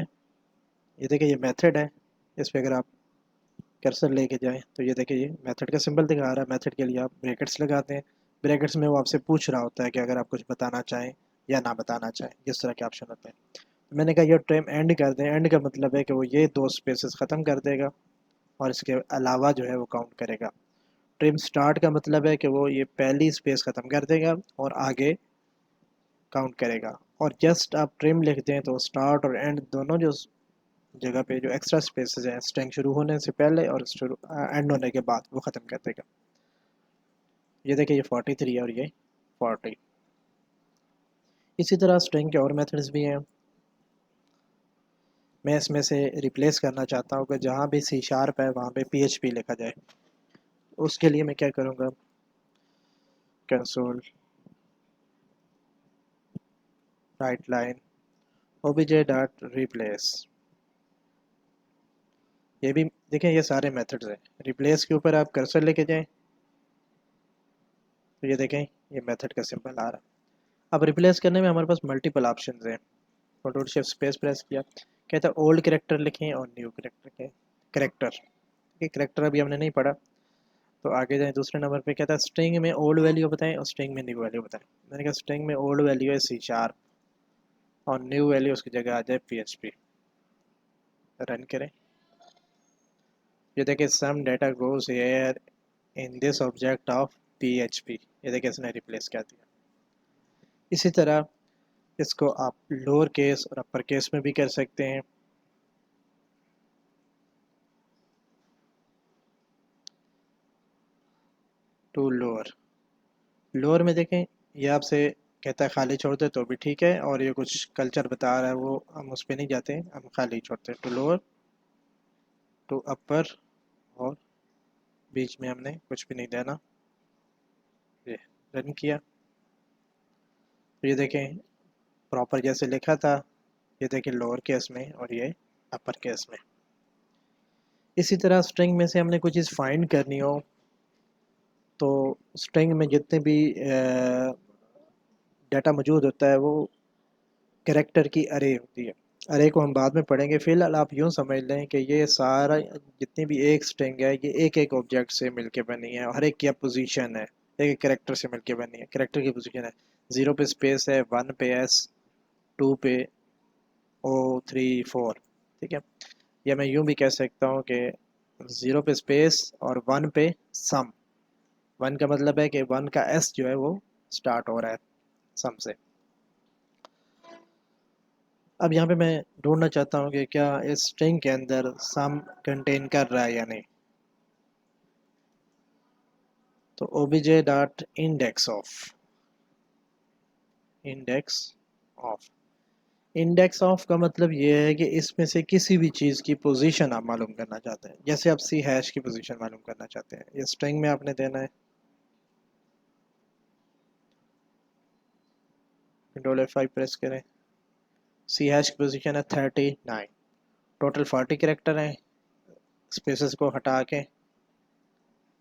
ये देखिए ये मेथड है, इस पर अगर आप कर्सर लेके जाएं तो ये देखिए ये मेथड का सिंबल दिखा रहा है। मेथड के लिए आप ब्रैकेट्स लगाते हैं, ब्रैकेट्स में वो आपसे पूछ रहा होता है कि अगर आप कुछ बताना चाहें या ना बताना चाहें, इस तरह के ऑप्शन होते हैं। मैंने कहा ये ट्रिम एंड कर दें। एंड का मतलब है कि वो ये दो स्पेसेस ख़त्म कर देगा और इसके अलावा जो है वो काउंट करेगा। ट्रिम स्टार्ट का मतलब है कि वो ये पहली स्पेस ख़त्म कर देगा और आगे काउंट करेगा। और जस्ट आप ट्रिम लिख दें तो स्टार्ट और एंड दोनों जो जगह पे जो एक्स्ट्रा स्पेसेस हैं स्ट्रिंग शुरू होने से पहले और एंड होने के बाद वो ख़त्म कर देगा। ये देखिए ये 43 है और ये 40। इसी तरह स्ट्रिंग के और मेथड्स भी हैं। मैं इसमें से रिप्लेस करना चाहता हूँ कि जहाँ भी सी शार्प है वहाँ पे PHP लिखा जाए। उसके लिए मैं क्या करूँगा, console right line obj dot replace. ये भी देखें ये सारे मेथड्स हैं। रिप्लेस के ऊपर आप कर्सर लेके जाएं तो ये देखें ये मेथड का सिंबल आ रहा है। अब रिप्लेस करने में हमारे पास मल्टीपल ऑप्शंस हैं। कंट्रोल शिफ्ट स्पेस प्रेस किया, कहता है ओल्ड करेक्टर लिखें और न्यू करेक्टर के करेक्टर। ये करेक्टर अभी हमने नहीं पढ़ा तो आगे जाएं। दूसरे नंबर पे कहता है स्ट्रिंग में ओल्ड वैल्यू बताएं और स्ट्रिंग में न्यू वैल्यू बताएं। मैंने कहा स्ट्रिंग में ओल्ड वैल्यू है सी शार्प और न्यू वैल्यू उसकी जगह आ जाए PHP। रन करें, ये देखिए some data goes here in this object of PHP। ये देखिए इसने रिप्लेस कर दिया। इसी तरह इसको आप लोअर केस और अपर केस में भी कर सकते हैं। टू लोअर, लोअर में देखें ये आपसे कहता है खाली छोड़ दे तो भी ठीक है, और ये कुछ कल्चर बता रहा है वो हम उस पर नहीं जाते, हम खाली छोड़ते हैं। टू लोअर, टू अपर, और बीच में हमने कुछ भी नहीं देना। ये रन किया तो ये देखें प्रॉपर जैसे लिखा था, ये देखें लोअर केस में और ये अपर केस में। इसी तरह स्ट्रिंग में से हमने कोई चीज़ फाइंड करनी हो तो स्ट्रिंग में जितने भी डाटा मौजूद होता है वो कैरेक्टर की अरे होती है। अरे को हम बाद में पढ़ेंगे, फिलहाल आप यूँ समझ लें कि ये सारा जितनी भी एक स्ट्रिंग है ये एक एक ऑब्जेक्ट से मिलके बनी है और हर एक की पोजीशन है, एक एक कैरेक्टर से मिलके बनी है। कैरेक्टर की पोजीशन है 0 पे स्पेस है, 1 पे S, 2 पे O, 3, 4। ठीक है, या मैं यूँ भी कह सकता हूँ कि 0 पे स्पेस और 1 पे सम। 1 का मतलब है कि 1 का S जो है वो स्टार्ट हो रहा है सम से। अब यहाँ पे मैं ढूंढना चाहता हूँ कि क्या इस स्ट्रिंग के अंदर सम कंटेन कर रहा है या नहीं। तो obj dot index of, index of, index of का मतलब ये है कि इसमें से किसी भी चीज़ की पोजीशन आप मालूम करना चाहते हैं। जैसे आप सी हैश की पोजीशन मालूम करना चाहते हैं, ये स्ट्रिंग में आपने देना है। कंट्रोल F5 प्रेस करें, सी हैश की पोजीशन है 39, टोटल 40 कैरेक्टर हैं स्पेसेस को हटा के।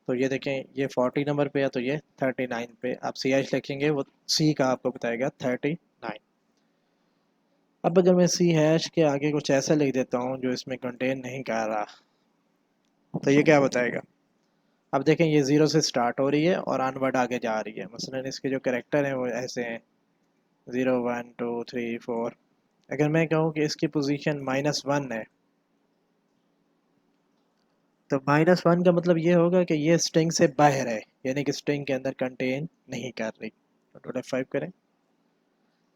तो ये देखें ये 40 नंबर पे है तो ये 39 पे आप सी हैश लिखेंगे वो सी का आपको बताएगा 39। अब अगर मैं सी हैश के आगे कुछ ऐसा लिख देता हूँ जो इसमें कंटेन नहीं कर रहा तो ये क्या बताएगा। अब देखें ये 0 से स्टार्ट हो रही है और अनवर्ड आगे जा रही है। मसलन इसके जो कैरेक्टर हैं वो ऐसे हैं 0, 1, 2, 3, 4। अगर मैं कहूँ कि इसकी पोजीशन -1 है तो -1 का मतलब ये होगा कि ये स्ट्रिंग से बाहर है, यानी कि स्ट्रिंग के अंदर कंटेन नहीं कर रही। कंट्रोल F5 करें,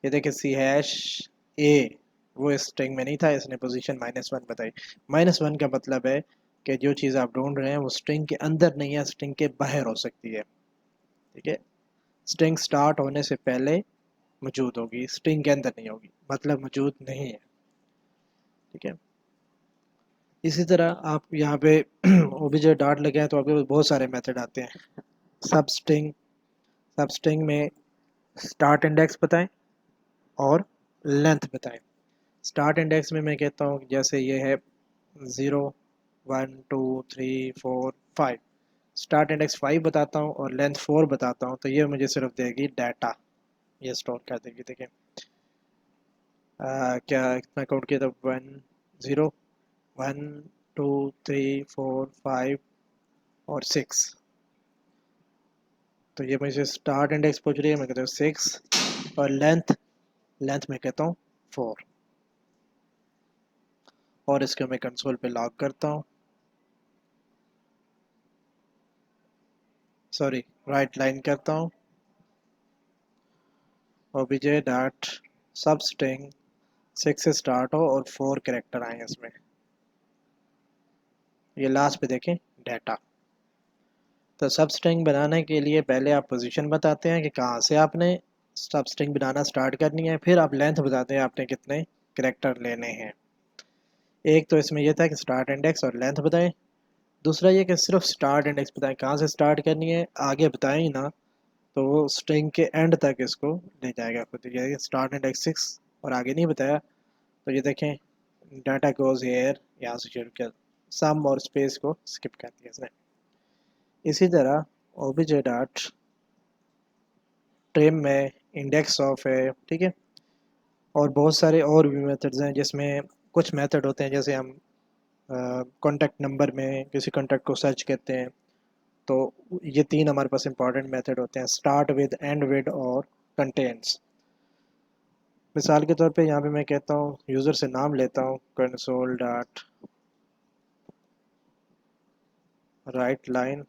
ये देखिए सी हैश ए वो इस स्ट्रिंग में नहीं था, इसने पोजीशन -1 बताई। -1 का मतलब है कि जो चीज़ आप ढूंढ रहे हैं वो स्ट्रिंग के अंदर नहीं है, स्ट्रिंग के बाहर हो सकती है। ठीक है, स्ट्रिंग स्टार्ट होने से पहले मौजूद होगी, स्ट्रिंग के अंदर नहीं होगी, मतलब मौजूद नहीं है। ठीक है, इसी तरह आप यहाँ पे obj डॉट लगे हैं तो आपके पास बहुत सारे मेथड आते हैं। सब स्ट्रिंग, सब स्ट्रिंग में स्टार्ट इंडेक्स बताएं और लेंथ बताएं। स्टार्ट इंडेक्स में मैं कहता हूँ जैसे ये है 0, 1, 2, 3, 4, 5। स्टार्ट इंडेक्स 5 बताता हूँ और लेंथ 4 बताता हूँ तो ये मुझे सिर्फ देगी डाटा, ये स्टोर कर देगी। देखिए क्या इतना काउंट किया था, 1, 0, 1, 2, 3, 4, 5 और 6। तो ये मुझे स्टार्ट इंडेक्स पूछ रही है, मैं कहता हूँ 6 और लेंथ लेंथ में कहता हूँ 4 और इसको मैं कंसोल पे लॉग करता हूँ, सॉरी राइट लाइन करता हूँ obj डॉट सब स्ट्रिंग 6 से स्टार्ट हो और 4 कैरेक्टर आए इसमें। ये लास्ट पे देखें डाटा। तो सब स्ट्रिंग बनाने के लिए पहले आप पोजीशन बताते हैं कि कहाँ से आपने सब स्ट्रिंग बनाना स्टार्ट करनी है, फिर आप लेंथ बताते हैं आपने कितने कैरेक्टर लेने हैं। एक तो इसमें यह था कि स्टार्ट इंडेक्स और लेंथ बताएं, दूसरा ये कि सिर्फ स्टार्ट इंडेक्स बताएं, कहाँ से स्टार्ट करनी है आगे बताएं ही ना, तो वो स्ट्रिंग के एंड तक इसको ले जाएगा खुद। ये स्टार्ट इंडेक्स 6 और आगे नहीं बताया, तो ये देखें डाटा गोज हेयर, यहाँ से शुरू कर सम और स्पेस को स्किप कर दिया इसने। इसी तरह obj डॉट ट्रिम में इंडेक्स ऑफ है, ठीक है। और बहुत सारे और भी मेथड्स हैं जिसमें कुछ मेथड होते हैं जैसे हम कॉन्टैक्ट नंबर में किसी कॉन्टैक्ट को सर्च करते हैं, तो ये तीन हमारे पास इंपॉर्टेंट मेथड होते हैं, स्टार्ट विद, एंड विद और कंटेंट्स। मिसाल के तौर पे यहाँ पे मैं कहता हूँ यूज़र से नाम लेता हूँ console dot write line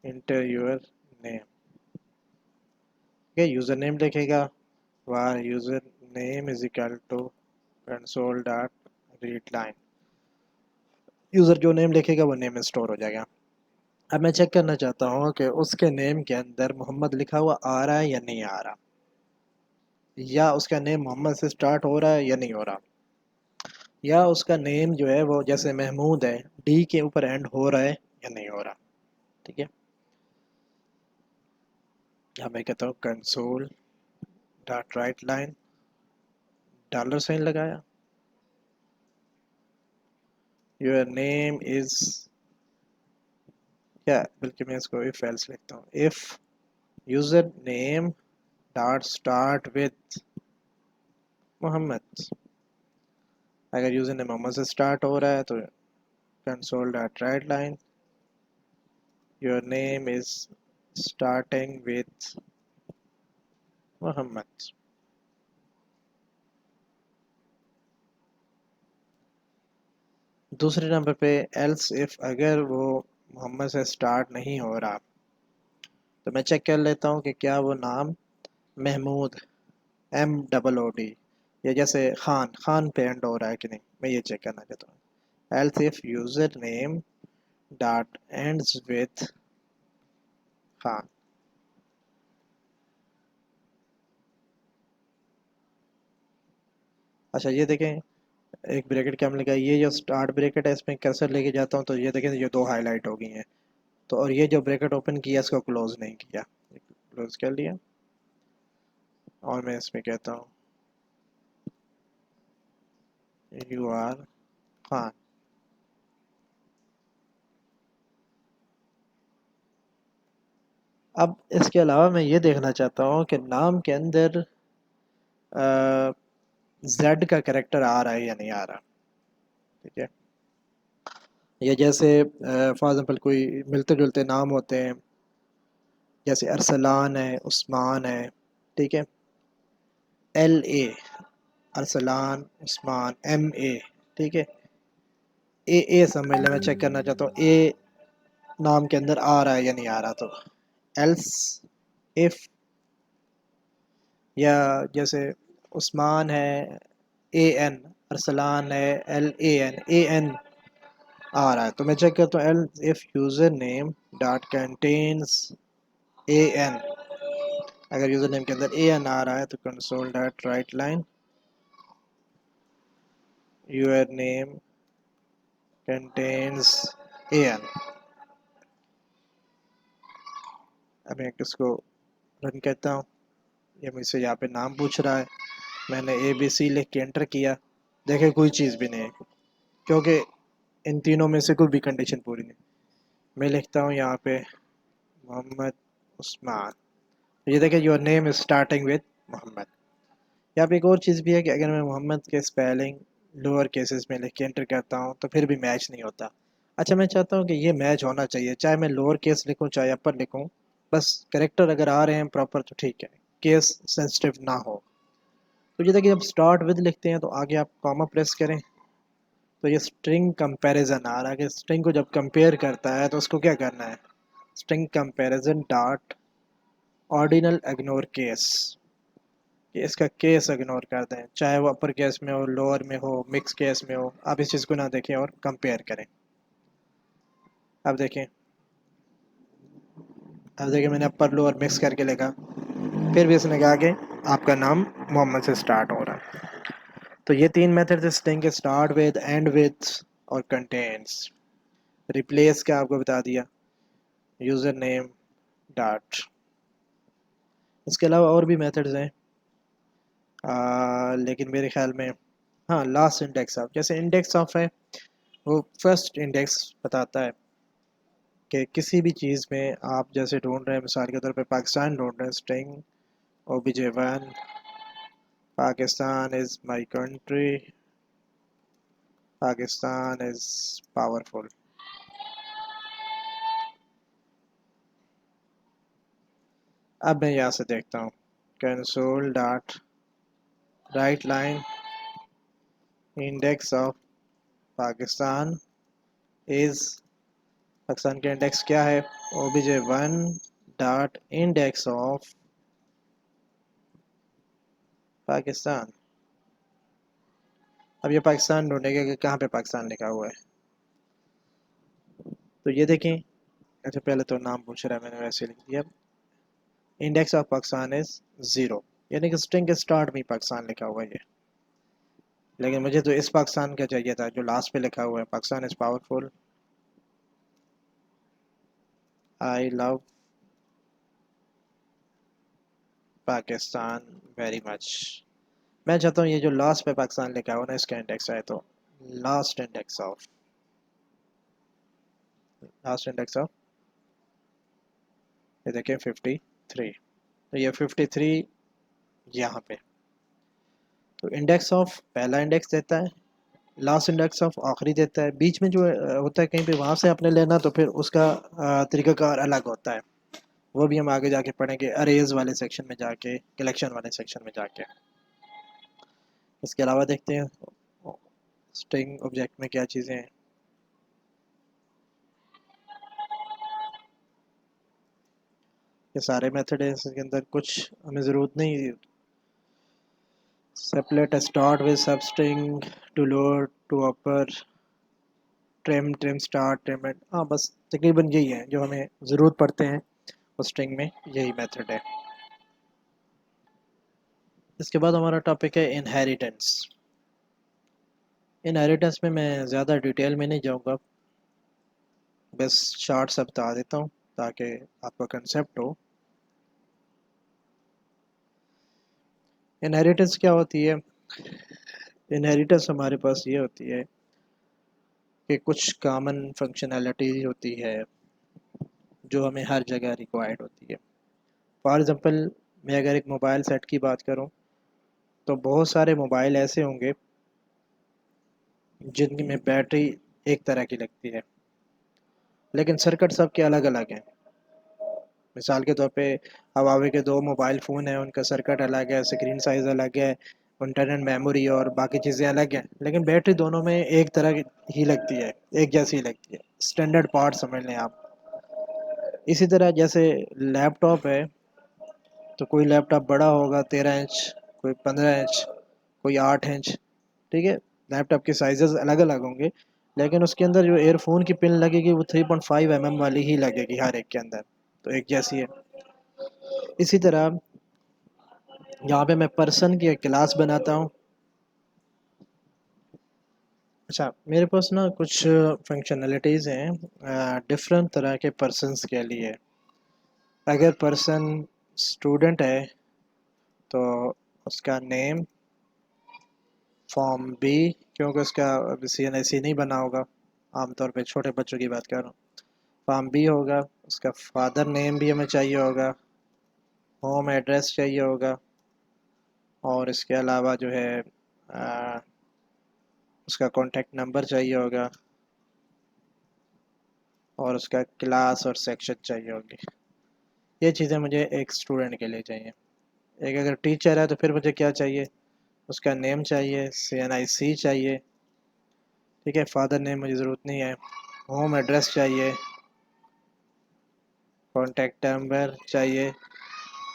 enter your name, user name लिखेगा, var user name is equal to console dot read line, user जो नेम लिखेगा वो नेम में स्टोर हो जाएगा। अब मैं चेक करना चाहता हूँ कि उसके नेम के अंदर मोहम्मद लिखा हुआ आ रहा है या नहीं आ रहा, या उसका नेम मोहम्मद से स्टार्ट हो रहा है या नहीं हो रहा, या उसका नेम जो है वो जैसे महमूद है डी के ऊपर एंड हो रहा है या नहीं हो रहा। ठीक है, अब मैं कहता हूँ console dot write line dollar sign लगाया, योर नेम इज, या बल्कि मैं इसको इफ एल्स लिखता हूँ, if user name dot start with Mohammad, अगर यूजर नेम मोहम्मद से स्टार्ट हो रहा है तो console dot write line your name is starting with Mohammad. दूसरे नंबर पे एल्स इफ, अगर वो मोहम्मद से स्टार्ट नहीं हो रहा तो मैं चेक कर लेता हूँ कि क्या वो नाम महमूद MOOD या जैसे खान खान पे एंड हो रहा है कि नहीं, मैं ये चेक करना चाहता हूँ। Else if user name dot ends with Khan, अच्छा ये देखें एक ब्रैकेट क्या हमने लिखा है, ये जो स्टार्ट ब्रैकेट है इसमें कर्सर लेके जाता हूँ तो ये देखें ये दो हाईलाइट हो गई हैं, तो और ये जो ब्रैकेट ओपन किया इसको क्लोज नहीं किया, क्लोज कर लिया और मैं इसमें कहता हूँ यू आर खान। अब इसके अलावा मैं ये देखना चाहता हूँ कि नाम के अंदर जेड का करेक्टर आ रहा है या नहीं आ रहा। ठीक है, ये जैसे फॉर एग्जांपल कोई मिलते जुलते नाम होते हैं, जैसे अरसलान है, उस्मान है, ठीक है, LA अरसलान उस्मान MA, ठीक है, ए समझ ले, मैं चेक करना चाहता हूँ ए नाम के अंदर आ रहा है या नहीं आ रहा, तो एल्स इफ, या जैसे उस्मान है AN, अरसलान है LAN आ रहा है, तो मैं चेक करता हूँ L if user name dot contains AN, अगर यूज़र नेम के अंदर AN आ रहा है तो console dot write line your name contains AN। अब मैं इसको रन करता हूँ, ये मुझसे यहाँ पे नाम पूछ रहा है, मैंने ABC लिख के एंटर किया, देखे कोई चीज़ भी नहीं है क्योंकि इन तीनों में से कोई भी कंडीशन पूरी नहीं। मैं लिखता हूँ यहाँ पे मोहम्मद उस्मान, ये देखें your name is starting with Mohammad. यहाँ पे एक और चीज़ भी है कि अगर मैं मोहम्मद के स्पेलिंग लोअर केसेस में लिख के एंटर करता हूँ तो फिर भी मैच नहीं होता। अच्छा मैं चाहता हूँ कि ये मैच होना चाहिए, चाहे मैं लोअर केस लिखूँ चाहे अपर लिखूँ, बस कैरेक्टर अगर आ रहे हैं प्रॉपर तो ठीक है, केस सेंसिटिव ना हो। तो जैसे कि जब स्टार्ट विद लिखते हैं तो आगे आप कॉमा प्रेस करें, तो ये स्ट्रिंग कंपैरिजन आ रहा है कि स्ट्रिंग को जब कंपेयर करता है तो उसको क्या करना है, string comparison dot ordinal ignore case, कि इसका केस इग्नोर कर दें, चाहे वो अपर केस में हो, लोअर में हो, मिक्स केस में हो, आप इस चीज़ को ना देखें और कंपेयर करें। अब देखें, अब देखिए मैंने अपर लोअर मिक्स करके लिखा, फिर भी इसने कहा कि आपका नाम मोहम्मद से स्टार्ट हो रहा है। तो ये तीन मेथड स्ट्रिंग के स्टार्ट विद, एंड विद और कंटेंट्स। रिप्लेस का आपको बता दिया, यूज़र नेम डॉट। इसके अलावा और भी मेथड्स हैं, लेकिन मेरे ख्याल में हाँ लास्ट इंडेक्स ऑफ, जैसे इंडेक्स ऑफ है वो फर्स्ट इंडेक्स बताता है कि किसी भी चीज़ में आप जैसे ढूंढ रहे हैं, मिसाल के तौर पे पाकिस्तान ढूंढ रहे हैं, string obj1 Pakistan is my country, Pakistan is powerful. अब मैं यहाँ से देखता हूँ console dot write line index of Pakistan is, Pakistan का इंडेक्स क्या है, obj1 dot index of Pakistan. अब ये पाकिस्तान ढूंढेगा कि कहाँ पे पाकिस्तान लिखा हुआ है। तो ये देखें, अच्छा पहले तो नाम पूछ रहा है, मैंने वैसे लिख दिया, इंडेक्स ऑफ पाकिस्तान इज 0, यानी कि स्ट्रिंग के स्टार्ट में ही पाकिस्तान लिखा हुआ है ये। लेकिन मुझे तो इस पाकिस्तान का चाहिए था जो लास्ट पे लिखा हुआ है, Pakistan is powerful, I love Pakistan very much. मैं चाहता हूँ ये जो लास्ट पे पाकिस्तान लिखा हुआ है ना, इसका इंडेक्स है, तो last index of, last index of, ये देखें 53, तो ये 53 यहाँ पे। तो इंडेक्स ऑफ पहला इंडेक्स देता है, लास्ट इंडेक्स ऑफ आखिरी देता है, बीच में जो होता है कहीं पे वहाँ से आपने लेना, तो फिर उसका तरीक़ाकार अलग होता है। वो भी हम आगे जाके पढ़ेंगे अरेज वाले सेक्शन में जाके, कलेक्शन वाले सेक्शन में जाके। इसके अलावा देखते हैं स्ट्रिंग ऑब्जेक्ट में क्या चीज़ें हैं। ये सारे मेथड हैं, इसके अंदर कुछ हमें ज़रूरत नहीं, separate start with substring to lower to upper, trim trim start trim end, हाँ बस तकरीबन यही है जो हमें ज़रूरत पड़ते हैं उस स्ट्रिंग में, यही मेथड है। इसके बाद हमारा टॉपिक है इनहेरिटेंस। इनहेरिटेंस में मैं ज़्यादा डिटेल में नहीं जाऊँगा, बस शार्ट सा बता देता हूँ ताकि आपका कंसेप्ट हो। इनहेरिटेंस क्या होती है, इनहेरिटेंस हमारे पास ये होती है कि कुछ कॉमन फंक्शनैलिटी होती है जो हमें हर जगह रिक्वायर्ड होती है। फॉर एग्ज़ाम्पल, मैं अगर एक मोबाइल सेट की बात करूँ तो बहुत सारे मोबाइल ऐसे होंगे जिनकी में बैटरी एक तरह की लगती है, लेकिन सर्किट सबके अलग अलग हैं। मिसाल के तौर पे हवावे के दो मोबाइल फ़ोन हैं, उनका सर्किट अलग है, स्क्रीन साइज़ अलग है, इंटरनल मेमोरी और बाकी चीज़ें अलग हैं, लेकिन बैटरी दोनों में एक तरह की ही लगती है, एक जैसी ही लगती है, स्टैंडर्ड पार्ट समझ लें आप। इसी तरह जैसे लैपटॉप है, तो कोई लैपटॉप बड़ा होगा 13 इंच, कोई 15 इंच, कोई 8 इंच, ठीक है। लैपटॉप के साइजेस अलग अलग होंगे, लेकिन उसके अंदर जो एयरफोन की पिन लगेगी वो 3.5 mm वाली ही लगेगी हर एक के अंदर, तो एक जैसी है। इसी तरह यहाँ पे मैं पर्सन की एक क्लास बनाता हूँ। अच्छा, मेरे पास ना कुछ फंक्शनैलिटीज़ हैं डिफरेंट तरह के पर्सनस के लिए। अगर पर्सन स्टूडेंट है तो उसका नेम फॉर्म बी, क्योंकि उसका सी एन एस सी नहीं बना होगा, आमतौर पे छोटे बच्चों की बात कर रहा हूँ, फॉर्म बी होगा। उसका फादर नेम भी हमें चाहिए होगा, होम एड्रेस चाहिए होगा, और इसके अलावा जो है आ, उसका कॉन्टेक्ट नंबर चाहिए होगा, और उसका क्लास और सेक्शन चाहिए होगी। ये चीज़ें मुझे एक स्टूडेंट के लिए चाहिए। एक अगर टीचर है तो फिर मुझे क्या चाहिए, उसका नेम चाहिए, CNIC चाहिए, ठीक है, फादर नेम मुझे ज़रूरत नहीं है, होम एड्रेस चाहिए, कॉन्टैक्ट नंबर चाहिए,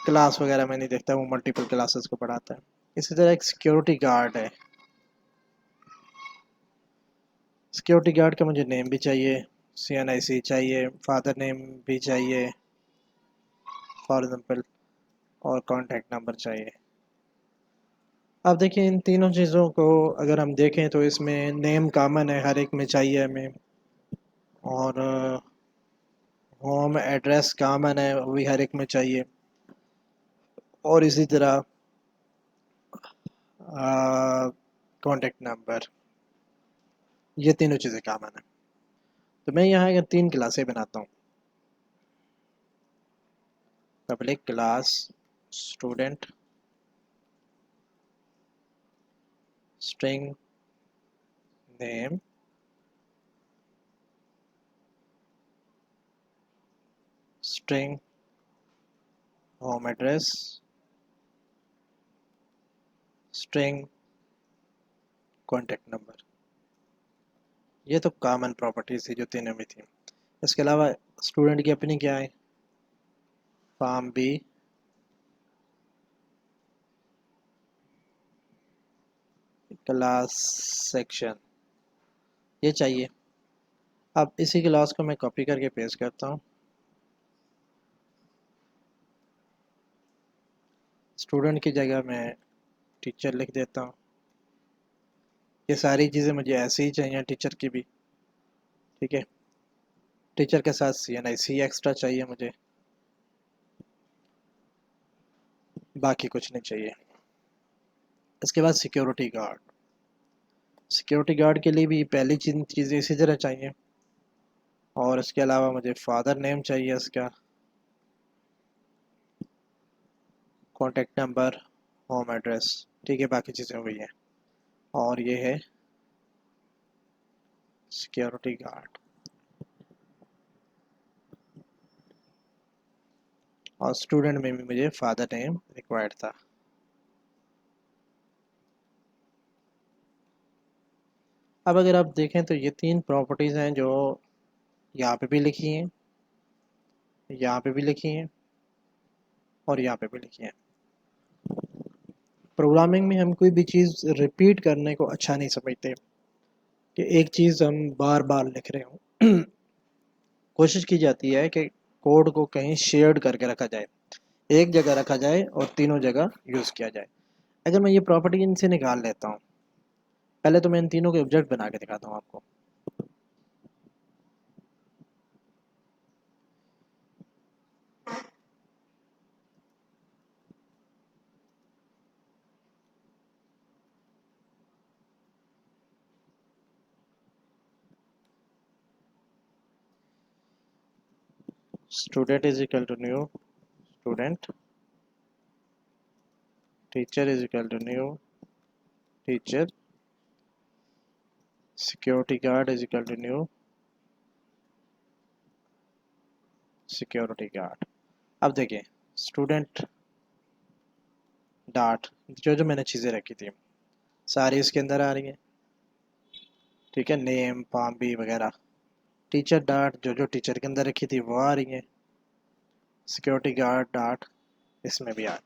क्लास वगैरह मैं नहीं देखता, वो मल्टीपल क्लासेस को पढ़ाता है। इसी तरह एक सिक्योरिटी गार्ड है, सिक्योरिटी गार्ड का मुझे नेम भी चाहिए, CNIC चाहिए, फादर नेम भी चाहिए फॉर एग्जांपल, और कॉन्टैक्ट नंबर चाहिए। अब देखिए इन तीनों चीज़ों को अगर हम देखें तो इसमें नेम कॉमन है, हर एक में चाहिए हमें, और होम एड्रेस कॉमन है, वो भी हर एक में चाहिए, और इसी तरह कॉन्टैक्ट नंबर, ये तीनों चीज़ें कॉमन है। तो मैं यहाँ अगर 3 क्लासें बनाता हूँ, public class student string name string home address string contact number, ये तो कॉमन प्रॉपर्टीज थी जो तीनों में थी। इसके अलावा स्टूडेंट की अपनी क्या है, फॉर्म बी, क्लास सेक्शन, ये चाहिए। अब इसी क्लास को मैं कॉपी करके पेस्ट करता हूँ, स्टूडेंट की जगह मैं टीचर लिख देता हूँ। ये सारी चीज़ें मुझे ऐसे ही चाहिए टीचर की भी, ठीक है। टीचर के साथ CNIC एक्स्ट्रा चाहिए मुझे, बाकी कुछ नहीं चाहिए। इसके बाद सिक्योरिटी गार्ड, सिक्योरिटी गार्ड के लिए भी पहली चीज़ें इसी तरह चाहिए, और इसके अलावा मुझे फादर नेम चाहिए इसका, कॉन्टैक्ट नंबर, होम एड्रेस, ठीक है, बाकी चीज़ें वही हैं। और ये है सिक्योरिटी गार्ड, और स्टूडेंट में भी मुझे फादर नेम रिक्वायर्ड था। अब अगर आप देखें तो ये 3 प्रॉपर्टीज़ हैं जो यहाँ पे भी लिखी हैं, यहाँ पे भी लिखी हैं, और यहाँ पे भी लिखी हैं। प्रोग्रामिंग में हम कोई भी चीज़ रिपीट करने को अच्छा नहीं समझते कि एक चीज़ हम बार बार लिख रहे हों। कोशिश की जाती है कि कोड को कहीं शेयर्ड करके रखा जाए, एक जगह रखा जाए और तीनों जगह यूज़ किया जाए। अगर मैं ये प्रॉपर्टी इनसे निकाल लेता हूँ, पहले तो मैं इन तीनों के ऑब्जेक्ट बना के दिखाता हूँ आपको। Student is equal to new student, teacher is equal to new teacher, security guard is equal to new security guard. अब देखिए स्टूडेंट डाट, जो जो मैंने चीज़ें रखी थी सारी इसके अंदर आ रही हैं, ठीक है, नेम फॉर्म भी वगैरह। टीचर डाट, जो जो टीचर के अंदर रखी थी वो आ रही है, सिक्योरिटी गार्ड डाट इसमें भी आ,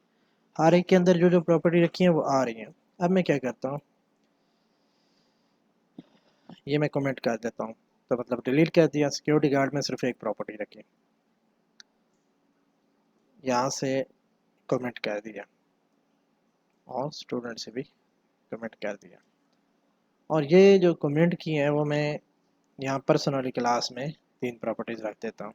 हर एक के अंदर जो जो प्रॉपर्टी रखी है वो आ रही है। अब मैं क्या करता हूँ, ये मैं कमेंट कर देता हूँ, तो मतलब डिलीट कर दिया, सिक्योरिटी गार्ड में सिर्फ एक प्रॉपर्टी रखी, यहाँ से कमेंट कर दिया, और स्टूडेंट से भी कमेंट कर दिया। और ये जो कमेंट की है वो मैं यहाँ पर्सनली क्लास में 3 प्रॉपर्टीज़ रख देता हूँ।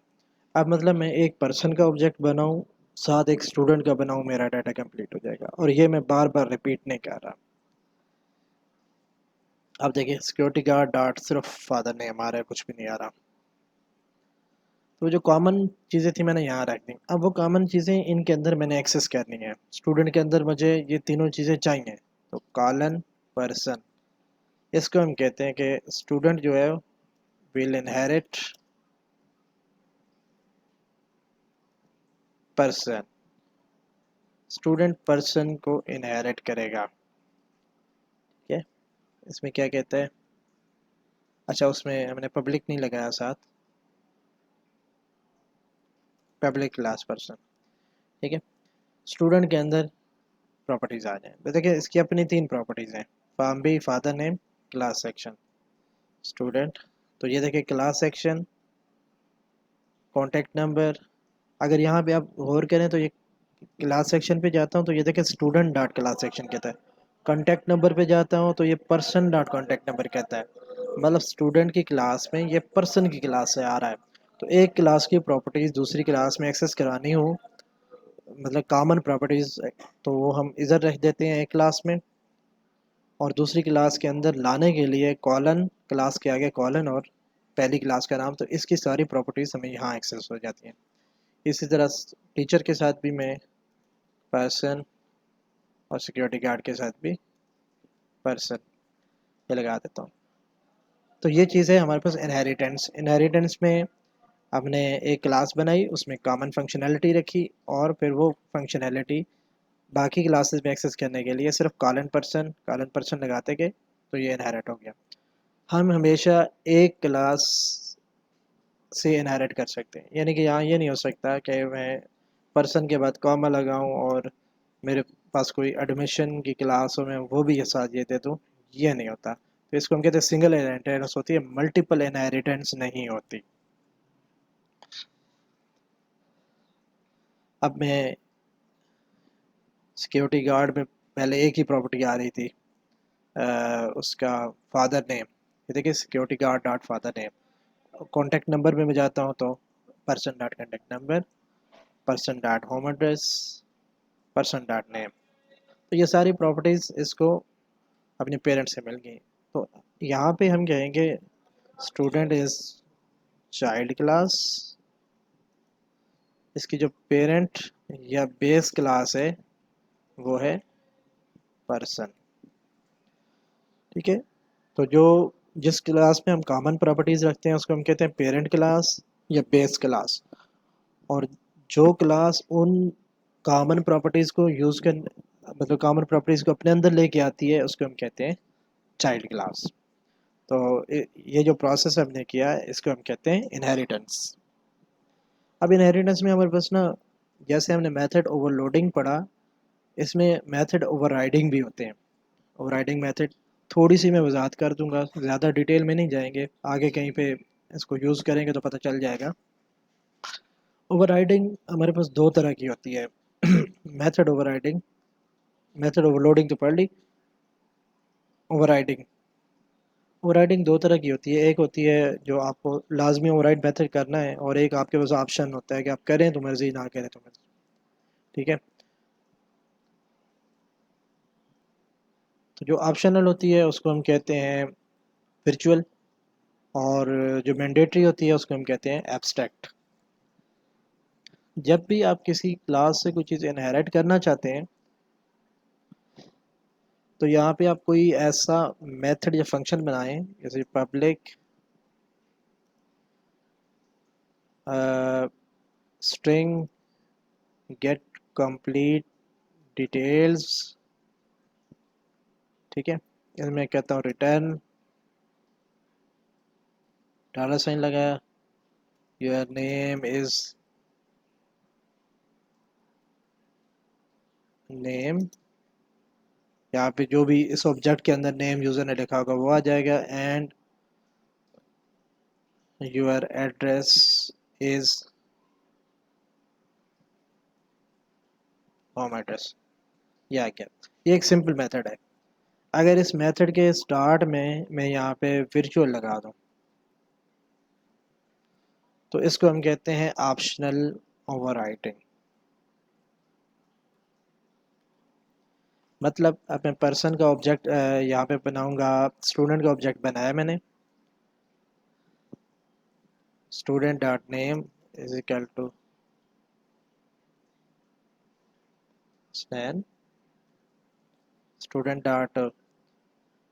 अब मतलब मैं एक पर्सन का ऑब्जेक्ट बनाऊँ साथ एक स्टूडेंट का बनाऊँ, मेरा डाटा कंप्लीट हो जाएगा, और ये मैं बार बार रिपीट नहीं कर रहा। अब देखिए सिक्योरिटी गार्ड डॉट सिर्फ फादर नेम आ रहा है, कुछ भी नहीं आ रहा। तो जो कॉमन चीज़ें थी मैंने यहाँ रख दी। अब वो कॉमन चीज़ें इनके अंदर मैंने एक्सेस करनी है, स्टूडेंट के अंदर मुझे ये तीनों चीज़ें चाहिए, तो कॉलन पर्सन, इसको हम कहते हैं कि स्टूडेंट जो है will inherit person, student person को इनहेरिट करेगा। ठीक है, इसमें क्या कहते हैं, अच्छा उसमें हमने पब्लिक नहीं लगाया साथ, पब्लिक क्लास पर्सन। ठीक है, स्टूडेंट के अंदर प्रॉपर्टीज आ जाए तो देखिए इसकी अपनी 3 प्रॉपर्टीज हैं, form B, father name, class section, student. तो ये देखिए क्लास सेक्शन, कॉन्टैक्ट नंबर। अगर यहाँ पे आप गौर करें तो ये क्लास सेक्शन पे जाता हूँ तो ये देखिए स्टूडेंट डॉट क्लास सेक्शन कहता है, कॉन्टैक्ट नंबर पे जाता हूँ तो ये पर्सन डॉट कॉन्टैक्ट नंबर कहता है। मतलब स्टूडेंट की क्लास में ये पर्सन की क्लास से आ रहा है। तो एक क्लास की प्रॉपर्टीज दूसरी क्लास में एक्सेस करानी हो, मतलब कॉमन प्रॉपर्टीज, तो वो हम इधर रख देते हैं एक क्लास में, और दूसरी क्लास के अंदर लाने के लिए कॉलन, क्लास के आगे कॉलन और पहली क्लास का नाम, तो इसकी सारी प्रॉपर्टीज हमें यहाँ एक्सेस हो जाती हैं। इसी तरह टीचर के साथ भी मैं पर्सन, और सिक्योरिटी गार्ड के साथ भी पर्सन ये लगा देता हूँ। तो ये चीज़ है हमारे पास इनहेरिटेंस। इनहेरिटेंस में हमने एक क्लास बनाई, उसमें कॉमन फंक्शनैलिटी रखी, और फिर वो फंक्शनैलिटी बाकी क्लासेस में एक्सेस करने के लिए सिर्फ कॉलन पर्सन लगाते गए, तो ये इनहेरिट हो गया। हम हमेशा एक क्लास से इनहेरिट कर सकते हैं, यानी कि यहाँ ये नहीं हो सकता कि मैं पर्सन के बाद कॉमा लगाऊं और मेरे पास कोई एडमिशन की क्लास हो मैं वो भी ये साथ ये दे दूँ, ये नहीं होता। तो इसको हम कहते हैं सिंगल इनहेरिटेंस होती है, मल्टीपल इनहेरिटेंस नहीं होती। अब मैं सिक्योरिटी गार्ड में पहले एक ही प्रॉपर्टी आ रही थी, उसका फादर नेम, ये देखिए security guard dot father name. Contact number में मैं जाता हूँ तो person dot contact number, person dot home address, person dot name. तो ये सारी प्रॉपर्टीज़ इसको अपने पेरेंट से मिल गई। तो यहाँ पे हम कहेंगे स्टूडेंट इज़ चाइल्ड क्लास, इसकी जो पेरेंट या बेस क्लास है वो है पर्सन। ठीक है, तो जो जिस क्लास में हम कॉमन प्रॉपर्टीज़ रखते हैं उसको हम कहते हैं पेरेंट क्लास या बेस क्लास, और जो क्लास उन कॉमन प्रॉपर्टीज़ को यूज़ कर, मतलब कॉमन प्रॉपर्टीज़ को अपने अंदर लेके आती है उसको हम कहते हैं चाइल्ड क्लास। तो ये जो प्रोसेस हमने किया है इसको हम कहते हैं इनहेरिटेंस। अब इनहेरिटेंस में हमारे पास ना, जैसे हमने मेथड ओवरलोडिंग पढ़ा, इसमें मेथड ओवरराइडिंग भी होते हैं। ओवरराइडिंग मेथड थोड़ी सी मैं वजाहत कर दूंगा, ज़्यादा डिटेल में नहीं जाएंगे, आगे कहीं पे इसको यूज़ करेंगे तो पता चल जाएगा। ओवरराइडिंग हमारे पास दो तरह की होती है। मेथड ओवरराइडिंग, मेथड ओवरलोडिंग तो पढ़ ली। ओवरराइडिंग, ओवरराइडिंग दो तरह की होती है, एक होती है जो आपको लाजमी ओवरराइड मेथड करना है, और एक आपके पास ऑप्शन होता है कि आप करें तो मर्जी, ना करें तो मर्जी। ठीक है, तो जो ऑप्शनल होती है उसको हम कहते हैं वर्चुअल, और जो मैंडेटरी होती है उसको हम कहते हैं एब्स्ट्रैक्ट। जब भी आप किसी क्लास से कोई चीज़ इनहेरिट करना चाहते हैं तो यहाँ पे आप कोई ऐसा मेथड या फंक्शन बनाएं, जैसे public string get complete details. ठीक है, इसमें कहता हूँ रिटर्न, डॉलर साइन लगाया, योर नेम इज नेम, यहाँ पे जो भी इस ऑब्जेक्ट के अंदर नेम यूज़र ने लिखा होगा वो आ जाएगा, and your address is home address. या क्या, ये एक सिंपल मेथड है। अगर इस मेथड के स्टार्ट में मैं यहाँ पे वर्चुअल लगा दूँ तो इसको हम कहते हैं ऑप्शनल ओवरराइटिंग। मतलब अब मैं पर्सन का ऑब्जेक्ट यहाँ पे बनाऊंगा, स्टूडेंट का ऑब्जेक्ट बनाया मैंने, student dot name is equal to Snain, student dot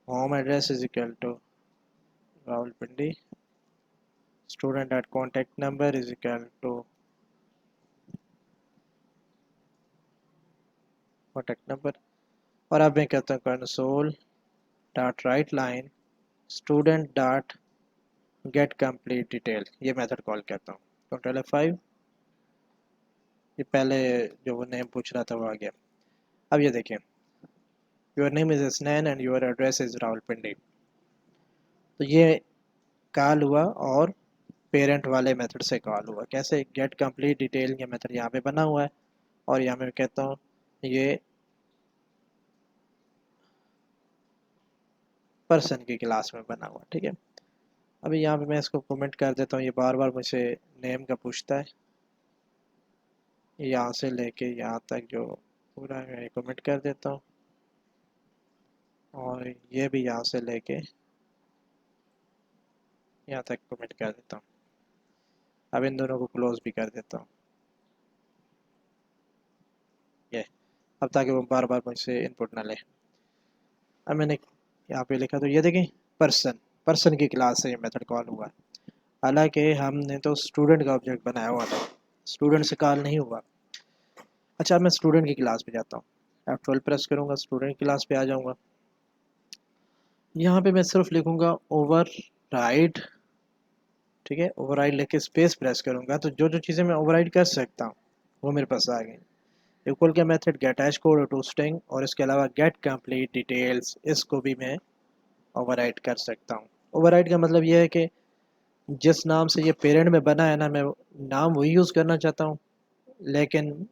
home address is equal to Rawalpindi, student dot contact number is equal to contact number. और अब मैं कहता हूँ console dot write line student dot get complete detail, ये method call करता हूँ। Control F5, ये पहले जो वो नेम पूछ रहा था वो आ गया। अब ये देखें, your name is Snain and your address is Rawalpindi. तो ये कॉल हुआ और पेरेंट वाले मेथड से कॉल हुआ। कैसे? गेट कंप्लीट डिटेल, ये मेथड यहाँ पे बना हुआ है और यहाँ मैं कहता हूँ ये पर्सन की क्लास में बना हुआ। ठीक है, अभी यहाँ पे मैं इसको कमेंट कर देता हूँ। ये बार बार मुझसे नेम का पूछता है, यहाँ से लेके यहाँ तक जो पूरा मैं कमेंट कर देता हूँ और ये भी यहाँ से लेके यहाँ तक कमेंट कर देता हूँ। अब इन दोनों को क्लोज भी कर देता हूँ ये, अब ताकि वो बार बार मुझसे इनपुट ना ले। अब मैंने यहाँ पे लिखा तो ये देखें पर्सन, पर्सन की क्लास से ये मेथड कॉल हुआ है। हालांकि हमने तो स्टूडेंट का ऑब्जेक्ट बनाया हुआ था, स्टूडेंट से कॉल नहीं हुआ। अच्छा, अब मैं स्टूडेंट की क्लास पे जाता हूँ, F12 प्रेस करूँगा, स्टूडेंट क्लास पे आ जाऊँगा। यहाँ पे मैं सिर्फ लिखूँगा ओवर राइड। ठीक है, ओवर राइड लिख के स्पेस प्रेस करूँगा तो जो जो चीज़ें मैं ओवर राइड कर सकता हूँ वो मेरे पास आ गई। इक्वल के मेथड गेट हैश कोड और टू स्ट्रिंग, और इसके अलावा गेट कंप्लीट डिटेल्स, इसको भी मैं ओवरराइड कर सकता हूँ। ओवरराइड का मतलब ये है कि जिस नाम से ये पेरेंट में बना है ना, मैं नाम वही यूज़ करना चाहता हूँ, लेकिन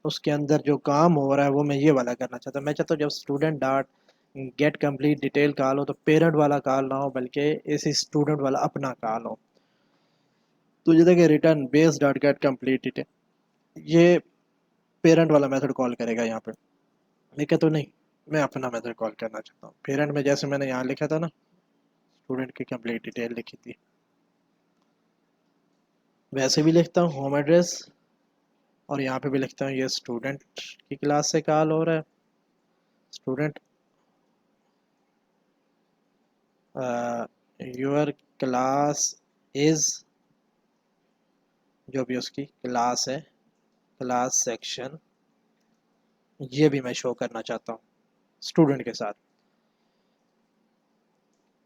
उसके अंदर जो काम हो रहा है वो मैं ये वाला करना चाहता हूँ। मैं चाहता हूँ जब student dot get complete detail call हो तो पेरेंट वाला कॉल ना हो, बल्कि इसी स्टूडेंट वाला अपना कॉल हो। तो ये देखिए return base dot get complete detail, ये पेरेंट वाला मेथड कॉल करेगा यहाँ पे। मैं कहता हूँ नहीं, मैं अपना मेथड कॉल करना चाहता हूँ। पेरेंट में जैसे मैंने यहाँ लिखा था ना, स्टूडेंट की कंप्लीट डिटेल लिखी थी, वैसे भी लिखता हूँ होम एड्रेस, और यहाँ पे भी लिखता हूँ ये स्टूडेंट की क्लास से कॉल हो रहा है। स्टूडेंट योर क्लास इज़, जो भी उसकी क्लास है, क्लास सेक्शन, ये भी मैं शो करना चाहता हूँ स्टूडेंट के साथ।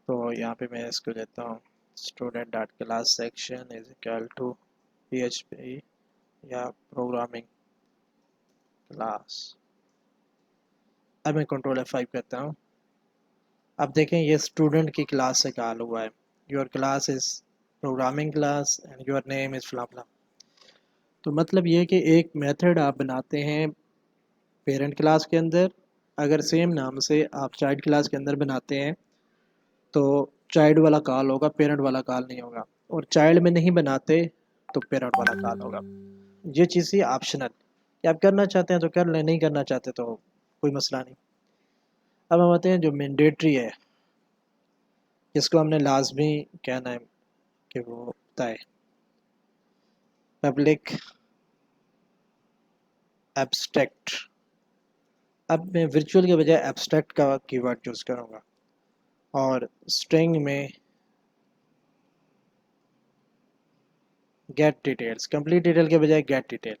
तो यहाँ पे मैं इसको लेता हूँ student dot class section is equal to PHP या प्रोग्रामिंग क्लास। अब मैं कंट्रोल F5 करता हूँ। अब देखें ये स्टूडेंट की क्लास से कॉल हुआ है। Your class is programming class and your name is blah blah. तो मतलब ये कि एक मेथड आप बनाते हैं पेरेंट क्लास के अंदर, अगर सेम नाम से आप चाइल्ड क्लास के अंदर बनाते हैं तो चाइल्ड वाला कॉल होगा, पेरेंट वाला कॉल नहीं होगा। और चाइल्ड में नहीं बनाते तो पेरेंट वाला कॉल होगा। ये चीज़ ही ऑप्शनल, कि आप करना चाहते हैं तो कर लें, नहीं करना चाहते तो कोई मसला नहीं। अब हम आते हैं जो मैंडेटरी है, जिसको हमने लाजमी कहना है कि वो होता है पब्लिक एब्स्ट्रैक्ट। अब मैं वर्चुअल के बजाय एब्स्ट्रैक्ट का कीवर्ड चूज़ करूँगा और स्ट्रिंग में गेट डिटेल्स, कंप्लीट डिटेल के बजाय गेट डिटेल।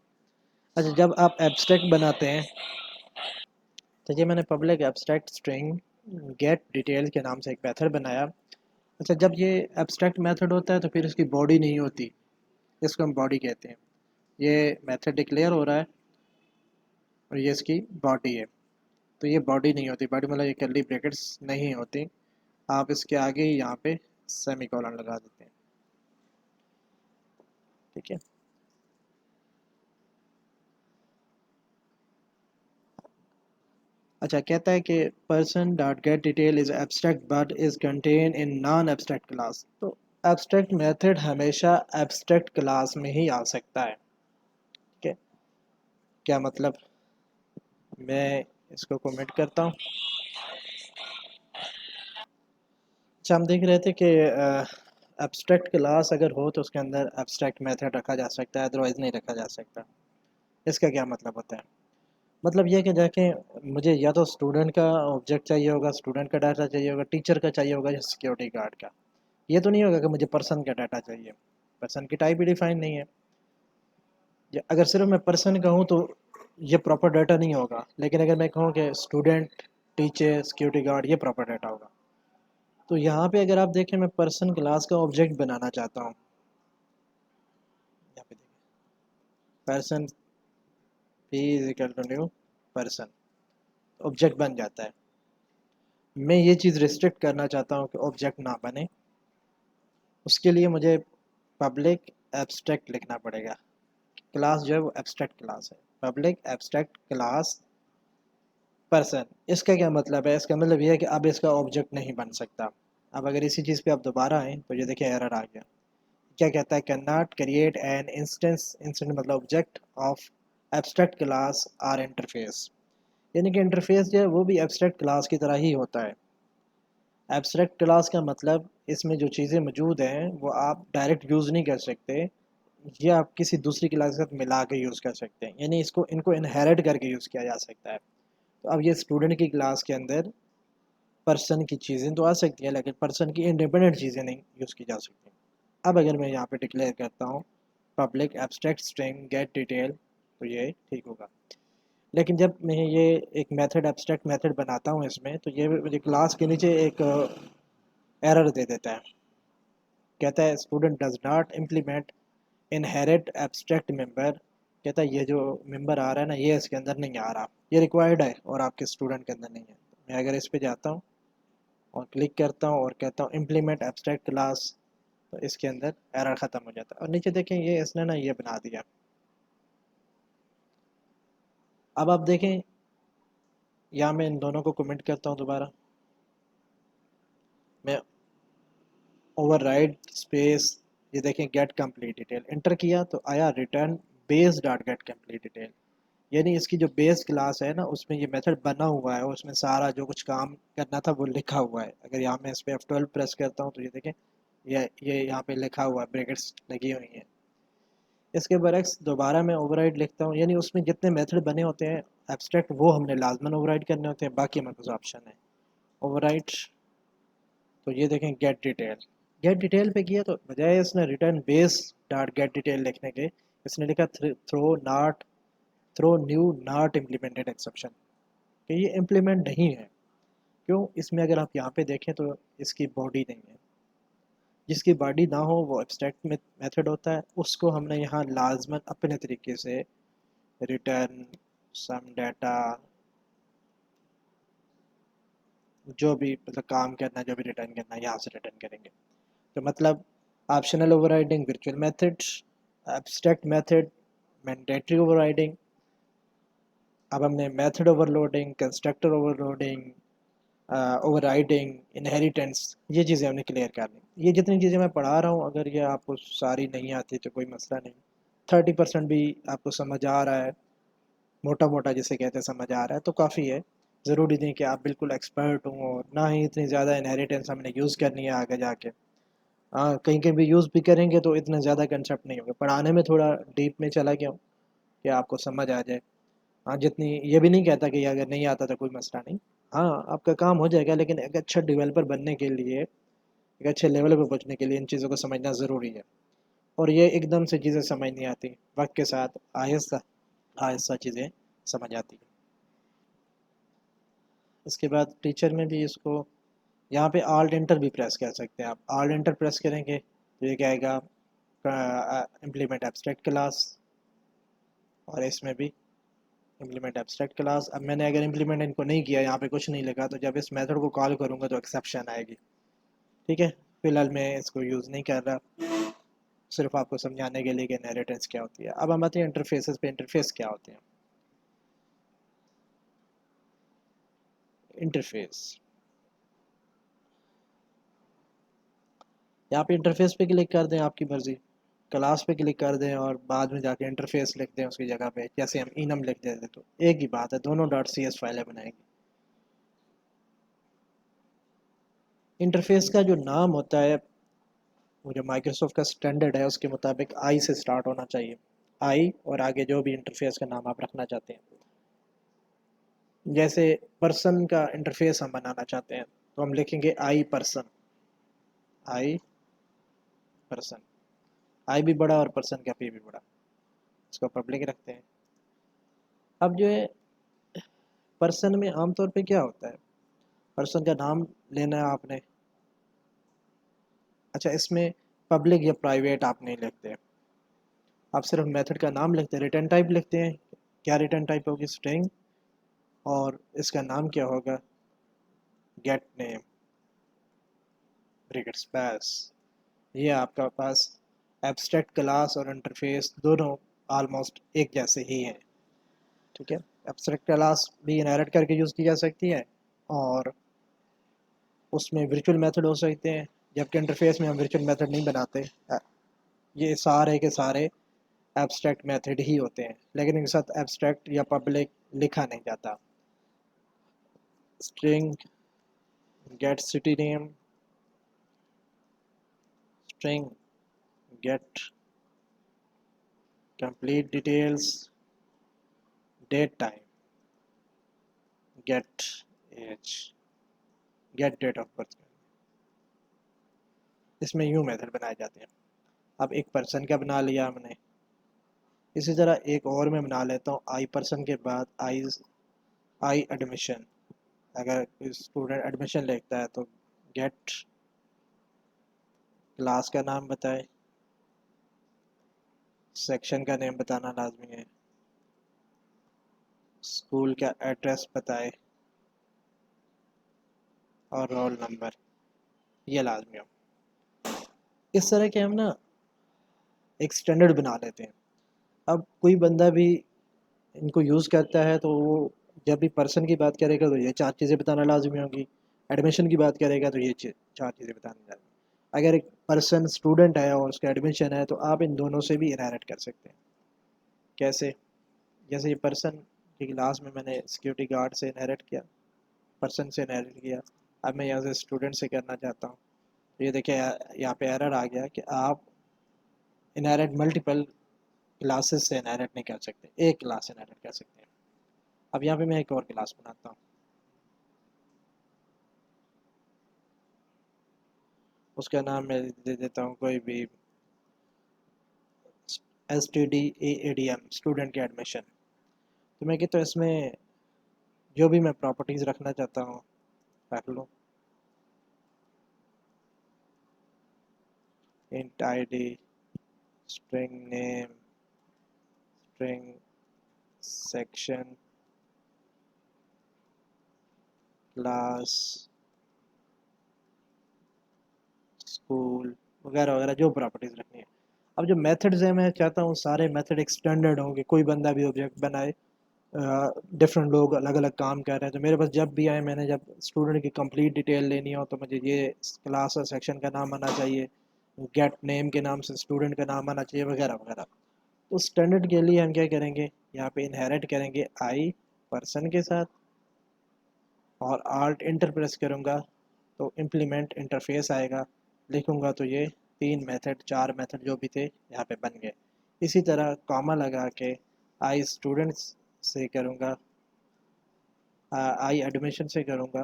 अच्छा, जब आप एब्स्ट्रैक्ट बनाते हैं तो ये मैंने public abstract string gate detail के नाम से एक मेथड बनाया। अच्छा, जब ये एब्स्ट्रैक्ट मेथड होता है तो फिर इसकी बॉडी नहीं होती, इसको हम बॉडी कहते हैं। ये मेथड डिक्लेयर हो रहा है और ये इसकी बॉडी है, तो ये बॉडी नहीं होती। बॉडी मतलब ये कर्ली ब्रैकेट्स नहीं होती, आप इसके आगे ही यहाँ पे सेमीकोलन लगा देते हैं। ठीक है, अच्छा कहता है कि person dot get detail is abstract but is contain in non abstract class. तो एब्स्ट्रैक्ट मेथड हमेशा एब्स्ट्रैक्ट क्लास में ही आ सकता है। ठीक है, क्या मतलब? मैं इसको कमेंट करता हूँ। अच्छा, हम देख रहे थे कि एब्स्ट्रैक्ट क्लास अगर हो तो उसके अंदर एब्स्ट्रैक्ट मेथड रखा जा सकता है, अदरवाइज़ नहीं रखा जा सकता। इसका क्या मतलब होता है? मतलब ये कि जाके मुझे या तो स्टूडेंट का ऑब्जेक्ट चाहिए होगा, स्टूडेंट का डाटा चाहिए होगा, टीचर का चाहिए होगा या सिक्योरिटी गार्ड का। ये तो नहीं होगा कि मुझे पर्सन का डाटा चाहिए, पर्सन की टाइप भी डिफाइन नहीं है। या अगर सिर्फ मैं पर्सन का हूँ तो ये प्रॉपर डाटा नहीं होगा, लेकिन अगर मैं कहूँ कि स्टूडेंट, टीचर, सिक्योरिटी गार्ड, ये प्रॉपर डाटा होगा। तो यहाँ पे अगर आप देखें, मैं पर्सन क्लास का ऑब्जेक्ट बनाना चाहता हूँ। यहाँ पे देखिए, person P is equal to new person, object बन जाता है। मैं ये चीज़ रिस्ट्रिक्ट करना चाहता हूँ कि ऑब्जेक्ट ना बने। उसके लिए मुझे पब्लिक एब्स्ट्रैक्ट लिखना पड़ेगा। क्लास जो है वो एब्स्ट्रैक्ट क्लास है, पब्लिक एब्स्ट्रैक्ट क्लास पर्सन। इसका क्या मतलब है? इसका मतलब ये है कि अब इसका ऑब्जेक्ट नहीं बन सकता। अब अगर इसी चीज़ पे आप दोबारा आएँ तो ये देखिए एरर आ गया। क्या कहता है? Can not create an instance, instance मतलब object of abstract class or interface. यानी कि इंटरफेस जो है वो भी एब्स्ट्रैक्ट क्लास की तरह ही होता है। एब्स्ट्रैक्ट क्लास का मतलब इसमें जो चीज़ें मौजूद हैं वो आप डायरेक्ट यूज़ नहीं कर सकते, ये आप किसी दूसरी क्लास के साथ मिला के यूज़ कर सकते हैं, यानी इसको इनको इनहेरिट करके यूज़ किया जा सकता है। तो अब ये स्टूडेंट की क्लास के अंदर पर्सन की चीज़ें तो आ सकती हैं, लेकिन पर्सन की इंडिपेंडेंट चीज़ें नहीं यूज़ की जा सकती। अब अगर मैं यहाँ पे डिक्लेयर करता हूँ public abstract string gate detail, तो ये ठीक होगा। लेकिन जब मैं ये एक मेथड एब्स्ट्रैक्ट मेथड बनाता हूँ इसमें, तो ये मुझे क्लास के नीचे एक एरर दे देता है। कहता है student does not implement inherit abstract member. कहता है ये जो मेंबर आ रहा है ना, ये इसके अंदर नहीं आ रहा, ये रिक्वायर्ड है और आपके स्टूडेंट के अंदर नहीं है। मैं अगर इस पे जाता हूँ और क्लिक करता हूँ और कहता हूँ इम्प्लीमेंट एब्स्ट्रैक्ट क्लास, तो इसके अंदर एरर ख़त्म हो जाता है। और नीचे देखें ये इसने ना ये बना दिया। अब आप देखें, यहाँ मैं इन दोनों को कमेंट करता हूँ दोबारा। मैं ओवरराइड स्पेस, ये देखें गेट कंप्लीट डिटेल इंटर किया तो आया return base dot get complete detail. यानी इसकी जो बेस क्लास है ना, उसमें ये मेथड बना हुआ है, उसमें सारा जो कुछ काम करना था वो लिखा हुआ है। अगर यहाँ मैं इस पर F12 प्रेस करता हूँ तो ये देखें ये यहाँ पे लिखा हुआ है, ब्रैकेट्स लगी हुई हैं। इसके बरक्स दोबारा मैं ओवरराइड लिखता हूँ, यानी उसमें जितने मेथड बने होते हैं एब्स्ट्रैक्ट, वो हमने लाजमन ओवरराइड करने होते हैं, बाकी हमारे पास ऑप्शन है ओवरराइड। तो ये देखें गेट डिटेल, गेट डिटेल पे किया तो बजाय इसने return base dot get detail लिखने के, इसने लिखा throw new not implemented exception, कि ये इम्प्लीमेंट नहीं है। क्यों? इसमें अगर आप यहाँ पे देखें तो इसकी बॉडी नहीं है। जिसकी बॉडी ना हो वो एब्स्ट्रैक्ट मेथड होता है, उसको हमने यहाँ लाजमन अपने तरीके से रिटर्न सम डाटा, जो भी मतलब काम करना, जो भी रिटर्न करना है यहाँ से रिटर्न करेंगे। तो मतलब optional overriding, virtual method, abstract method, mandatory overriding. अब हमने method overloading, constructor overloading, overriding, inheritance, ये चीज़ें हमने क्लियर कर ली। ये जितनी चीज़ें मैं पढ़ा रहा हूँ, अगर ये आपको सारी नहीं आती तो कोई मसला नहीं, 30% भी आपको समझ आ रहा है, मोटा मोटा जिसे कहते हैं समझ आ रहा है, तो काफ़ी है। ज़रूरी नहीं कि आप बिल्कुल एक्सपर्ट हों, और ना ही इतनी ज़्यादा इनहेरिटेंस हमने यूज़ करनी है आगे जाके। हाँ, कहीं कहीं भी यूज़ भी करेंगे तो इतना ज़्यादा कंसेप्ट नहीं होगा, पढ़ाने में थोड़ा डीप में चला गया हूँ कि आपको समझ आ जाए। हाँ, जितनी, ये भी नहीं कहता कि अगर नहीं आता तो कोई मसला नहीं। हाँ, आपका काम हो जाएगा, लेकिन एक अच्छा डेवलपर बनने के लिए, एक अच्छे लेवल पर पहुंचने के लिए इन चीज़ों को समझना ज़रूरी है। और ये एकदम से चीज़ें समझ नहीं आती, वक्त के साथ आहिस्ता आहिस्ता चीज़ें समझ आती हैं। इसके बाद टीचर में भी इसको, यहाँ पे आल्ट एंटर भी प्रेस कर सकते हैं आप। आल्ट एंटर प्रेस करेंगे तो ये क्या आएगा, इम्प्लीमेंट एब्स्ट्रैक्ट क्लास, और इसमें भी इम्प्लीमेंट एब्स्ट्रैक्ट क्लास। अब मैंने अगर इम्प्लीमेंट इनको नहीं किया, यहाँ पे कुछ नहीं लगा, तो जब इस मेथड को कॉल करूँगा तो एक्सेप्शन आएगी। ठीक है, फिलहाल मैं इसको यूज़ नहीं कर रहा, सिर्फ आपको समझाने के लिए कि इनहेरिटेंस क्या होती है। अब हम आते हैं इंटरफेसेस पे। इंटरफेस क्या होते हैं? इंटरफेस, यहाँ पे इंटरफेस पे क्लिक कर दें, आपकी मर्ज़ी। क्लास पे क्लिक कर दें और बाद में जाके इंटरफेस लिख दें उसकी जगह पे, जैसे हम इनम लिख देते तो एक ही बात है, दोनों डॉट सी एस फाइलें बनाएंगे। इंटरफेस का जो नाम होता है, वो जो माइक्रोसॉफ्ट का स्टैंडर्ड है उसके मुताबिक आई से स्टार्ट होना चाहिए। आई और आगे जो भी इंटरफेस का नाम आप रखना चाहते हैं। जैसे पर्सन का इंटरफेस हम बनाना चाहते हैं तो हम लिखेंगे आई पर्सन, आई पर्सन, आई भी बड़ा और पर्सन का पी भी बड़ा। इसको पब्लिक रखते हैं। अब जो है पर्सन में आमतौर पे क्या होता है, पर्सन का नाम लेना है आपने। अच्छा, इसमें पब्लिक या प्राइवेट आप नहीं लिखते, आप सिर्फ मेथड का नाम लिखते हैं, रिटर्न टाइप लिखते हैं। क्या रिटर्न टाइप होगी? स्ट्रिंग, और इसका नाम क्या होगा? Gate name bracket space. ये आपका पास एब्स्ट्रैक्ट क्लास और इंटरफेस दोनों ऑलमोस्ट एक जैसे ही हैं। ठीक है, एब्स्ट्रैक्ट क्लास भी इनहेरिट करके यूज़ की जा सकती है और उसमें वर्चुअल मेथड हो सकते हैं, जबकि इंटरफेस में हम वर्चुअल मेथड नहीं बनाते। ये सारे के सारे एब्स्ट्रैक्ट मेथड ही होते हैं, लेकिन इनके साथ एब्स्ट्रैक्ट या पब्लिक लिखा नहीं जाता। String get city name, string get complete details, date time, get age, get date of birth. इसमें यूँ मेथड बनाए जाते हैं। अब एक पर्सन का बना लिया हमने, इसी तरह एक और मैं बना लेता हूँ। आई पर्सन के बाद आई एडमिशन। अगर स्टूडेंट एडमिशन लेता है तो गेट क्लास का नाम बताए, सेक्शन का नेम बताना लाजमी है, स्कूल का एड्रेस बताए और रोल नंबर, ये लाजमी हो। इस तरह के हम ना एक स्टैंडर्ड बना लेते हैं। अब कोई बंदा भी इनको यूज़ करता है तो वो जब भी पर्सन की बात करेगा तो ये चार चीज़ें बताना लाजमी होंगी, एडमिशन की बात करेगा तो ये चार चीज़ें बतानी लाजमी। अगर एक पर्सन स्टूडेंट है और उसका एडमिशन है तो आप इन दोनों से भी इनहेरिट कर सकते हैं। कैसे? जैसे ये पर्सन की क्लास में मैंने सिक्योरिटी गार्ड से इनहेरिट किया, पर्सन से इनहेरिट किया। अब मैं यहाँ से स्टूडेंट से करना चाहता हूँ, तो ये देखिए यहाँ पे एरर आ गया कि आप इनहेरिट मल्टीपल क्लासेस से इनहेरिट नहीं कर सकते, एक क्लास इनहेरिट कर सकते हैं। अब यहाँ पे मैं एक और क्लास बनाता हूँ, उसका नाम मैं दे देता हूँ कोई भी STDAADM, स्टूडेंट के एडमिशन। तो मैं कहता हूँ इसमें जो भी मैं प्रॉपर्टीज़ रखना चाहता हूँ रख लूँ। Int ID, string name, string section, class, school वगैरह वगैरह, जो प्रॉपर्टीज़ रखनी है। अब जो मेथड्स हैं मैं चाहता हूँ सारे मेथड एक स्टैंडर्ड होंगे, कोई बंदा भी ऑब्जेक्ट बनाए, डिफरेंट लोग अलग अलग काम कर रहे हैं तो मेरे पास जब भी आए, मैंने जब स्टूडेंट की कंप्लीट डिटेल लेनी हो तो मुझे ये क्लास और सेक्शन का नाम आना चाहिए, गेट नेम के नाम से स्टूडेंट का नाम आना चाहिए वगैरह वगैरह। तो स्टैंडर्ड के लिए हम क्या करेंगे, यहाँ पे इनहेरिट करेंगे आई पर्सन के साथ और आल्ट इंटर प्रेस करूँगा तो इम्प्लीमेंट इंटरफेस आएगा, लिखूँगा तो ये तीन मेथड चार मेथड जो भी थे यहाँ पे बन गए। इसी तरह कॉमा लगा के आई स्टूडेंट्स से करूँगा, आई एडमिशन से करूँगा,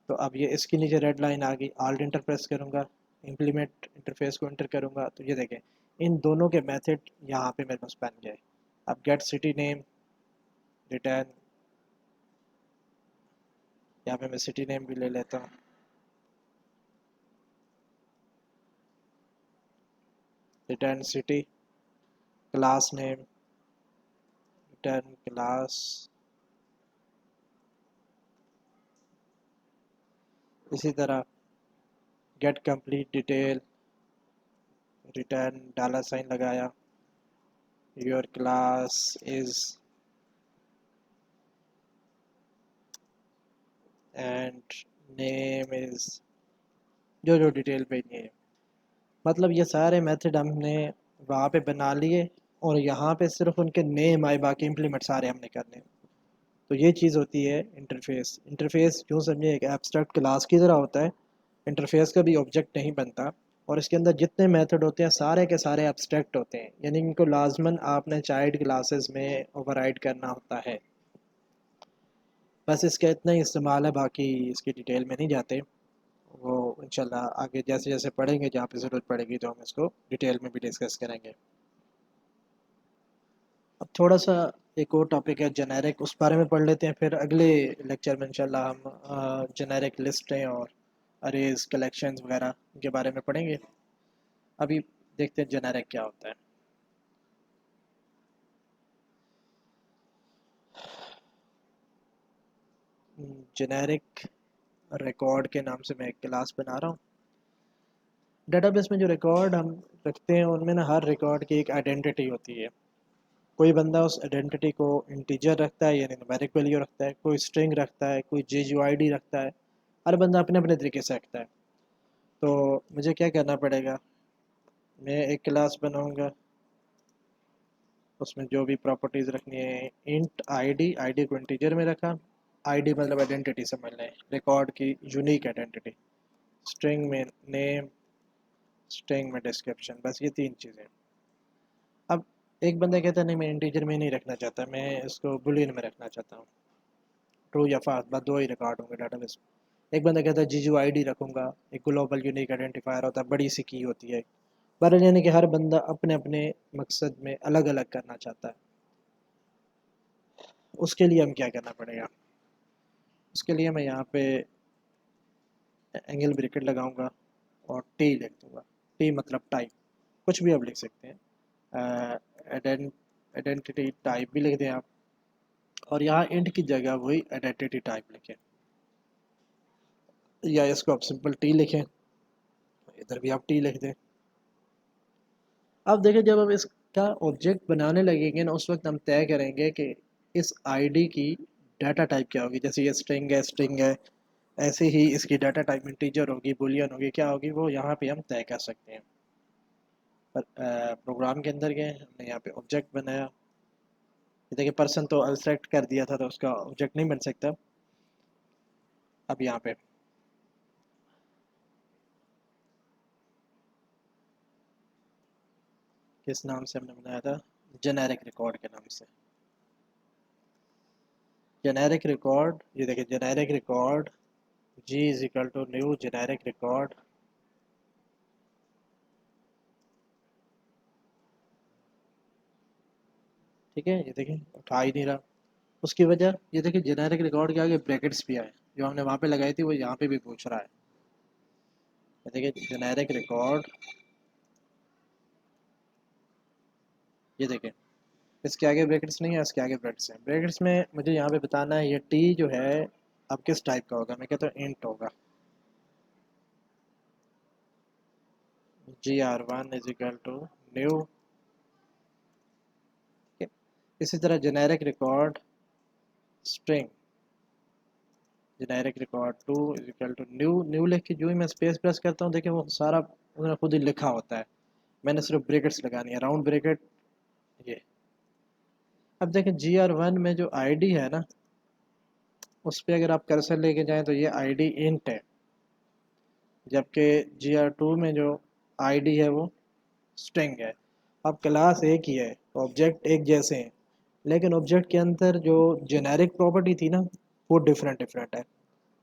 तो अब ये इसके नीचे रेड लाइन आ गई, आल्ट इंटर प्रेस करूँगा, इम्प्लीमेंट इंटरफेस को इंटर करूँगा तो ये देखें इन दोनों के मेथड यहाँ पे मेरे पास बन गए। अब गेट सिटी नेम रिटर्न, यहाँ पे मैं सिटी नेम भी ले लेता हूँ, return city, class name return class, इसी तरह get complete detail, return dollar sign लगाया, your class is and name is, जो जो डिटेल भेजनी है। मतलब ये सारे मेथड हमने वहाँ पे बना लिए और यहाँ पे सिर्फ उनके नेम आए, बाकी इम्प्लीमेंट सारे हमने करने। तो ये चीज़ होती है इंटरफेस। इंटरफेस यूँ समझिए एक एब्स्ट्रैक्ट क्लास की तरह होता है, इंटरफेस का भी ऑब्जेक्ट नहीं बनता और इसके अंदर जितने मेथड होते हैं सारे के सारे एब्स्ट्रैक्ट होते हैं, यानी इनको लाजमन आपने चाइल्ड क्लासेस में ओवरराइड करना होता है। बस इसका इतना ही इस्तेमाल है, बाकी इसकी डिटेल में नहीं जाते। वो इंशाल्लाह आगे जैसे जैसे पढ़ेंगे, जहाँ पे ज़रूरत पड़ेगी तो हम इसको डिटेल में भी डिस्कस करेंगे। अब थोड़ा सा एक और टॉपिक है जेनेरिक, उस बारे में पढ़ लेते हैं, फिर अगले लेक्चर में इंशाल्लाह हम जेनेरिक लिस्टें और अरेज कलेक्शंस वगैरह के बारे में पढ़ेंगे। अभी देखते हैं जेनेरिक क्या होता है। जेनेरिक रिकॉर्ड के नाम से मैं एक क्लास बना रहा हूँ। डेटाबेस में जो रिकॉर्ड हम रखते हैं उनमें ना हर रिकॉर्ड की एक आइडेंटिटी होती है। कोई बंदा उस आइडेंटिटी को इंटीजर रखता है यानी न्यूमेरिक वैल्यू रखता है, कोई स्ट्रिंग रखता है, कोई GUID रखता है। हर बंदा अपने अपने तरीके से रखता है। तो मुझे क्या करना पड़ेगा, मैं एक क्लास बनाऊंगा, उसमें जो भी प्रॉपर्टीज़ रखनी है, इंट आईडी को इंटीजर में रखा। आईडी मतलब आइडेंटिटी समझ लें, रिकॉर्ड की यूनिक आइडेंटिटी। स्ट्रिंग में नेम, स्ट्रिंग में डिस्क्रिप्शन, बस ये 3 चीज़ें। अब एक बंदा कहता है नहीं मैं इंटीजर में नहीं रखना चाहता, मैं इसको बुलियन में रखना चाहता हूँ, ट्रू या फाल्स, बस 2 ही रिकॉर्ड होंगे डाटाबेस में। एक बंदा कहता है GUID रखूँगा, एक ग्लोबल यूनिक आइडेंटिफायर होता है, बड़ी सी की होती है। पर यानी कि हर बंदा अपने अपने मकसद में अलग अलग करना चाहता है। उसके लिए हम क्या करना पड़ेगा, उसके लिए मैं यहाँ पे एंगल ब्रैकेट लगाऊंगा और टी लिख दूंगा। टी मतलब टाइप, कुछ भी आप लिख सकते हैं, आइडेंटिटी टाइप भी लिख दें आप, और यहाँ इंट की जगह वही आइडेंटिटी टाइप लिखें, या इसको आप सिंपल टी लिखें, इधर भी आप टी लिख दें। अब देखिए जब हम इसका ऑब्जेक्ट बनाने लगेंगे ना, उस वक्त हम तय करेंगे कि इस आईडी की डाटा टाइप क्या होगी। जैसे ये स्ट्रिंग है, ऐसे ही इसकी डाटा टाइप इंटीजर होगी, बुलियन होगी, क्या होगी वो यहाँ पे हम तय कर सकते हैं। पर प्रोग्राम के अंदर गए, हमने यहाँ पे ऑब्जेक्ट बनाया। देखिए पर्सन तो अनसेलेक्ट कर दिया था तो उसका ऑब्जेक्ट नहीं बन सकता। अब यहाँ पे किस नाम से हमने बनाया था, जेनेरिक रिकॉर्ड के नाम से। जेनेरिक रिकॉर्ड, ये देखिए generic record G is equal to new generic record. ठीक है, ये देखिए उठा ही नहीं रहा। उसकी वजह ये देखिए जेनेरिक रिकॉर्ड के आगे ब्रैकेट्स भी आए, जो हमने वहाँ पे लगाई थी वो यहाँ पे भी पूछ रहा है। ये देखिए जेनेरिक रिकॉर्ड, ये देखिए इसके आगे ब्रैकेट्स नहीं है, इसके आगे ब्रैकेट्स हैं। ब्रैकेट्स में मुझे यहाँ पे बताना है ये टी जो है अब किस टाइप का होगा। मैं कहता हूँ इंट होगा, GR1 is equal to new. इसी तरह generic record string, generic record 2 is equal to new. New लिख के जो ही मैं स्पेस प्रेस करता हूँ देखिए वो सारा उन्होंने खुद ही लिखा होता है, मैंने सिर्फ ब्रैकेट्स लगानी है, राउंड ब्रैकेट ये। अब देखें GR1 में जो आईडी है ना, उस पर अगर आप कर्सर लेके जाएं तो ये आईडी इंट है, जबकि GR2 में जो आईडी है वो स्ट्रिंग है। अब क्लास एक ही है, ऑब्जेक्ट एक जैसे हैं, लेकिन ऑब्जेक्ट के अंदर जो जेनेरिक प्रॉपर्टी थी ना वो डिफरेंट डिफरेंट है।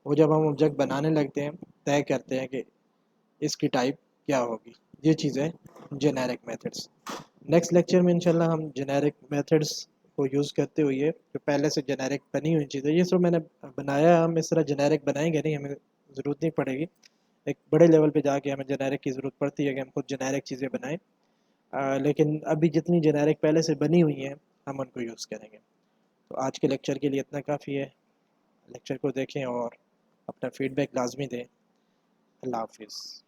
वो जब हम ऑब्जेक्ट बनाने लगते हैं तय करते हैं कि इसकी टाइप क्या होगी। ये चीज़ें जेनेरिक मेथड्स। नेक्स्ट लेक्चर में इंशाल्लाह हम जेनेरिक मेथड्स को यूज़ करते हुए जो पहले से जेनेरिक बनी हुई चीज़ें, ये सब मैंने बनाया, हम इस तरह जेनेरिक बनाएंगे नहीं, हमें ज़रूरत नहीं पड़ेगी। एक बड़े लेवल पे जाके हमें जेनेरिक की ज़रूरत पड़ती है कि हम खुद जेनेरिक चीज़ें बनाएं। लेकिन अभी जितनी जेनेरिक पहले से बनी हुई हैं हम उनको यूज़ करेंगे। तो आज के लेक्चर के लिए इतना काफ़ी है। लेक्चर को देखें और अपना फीडबैक लाजमी दें। अल्लाह हाफिज़।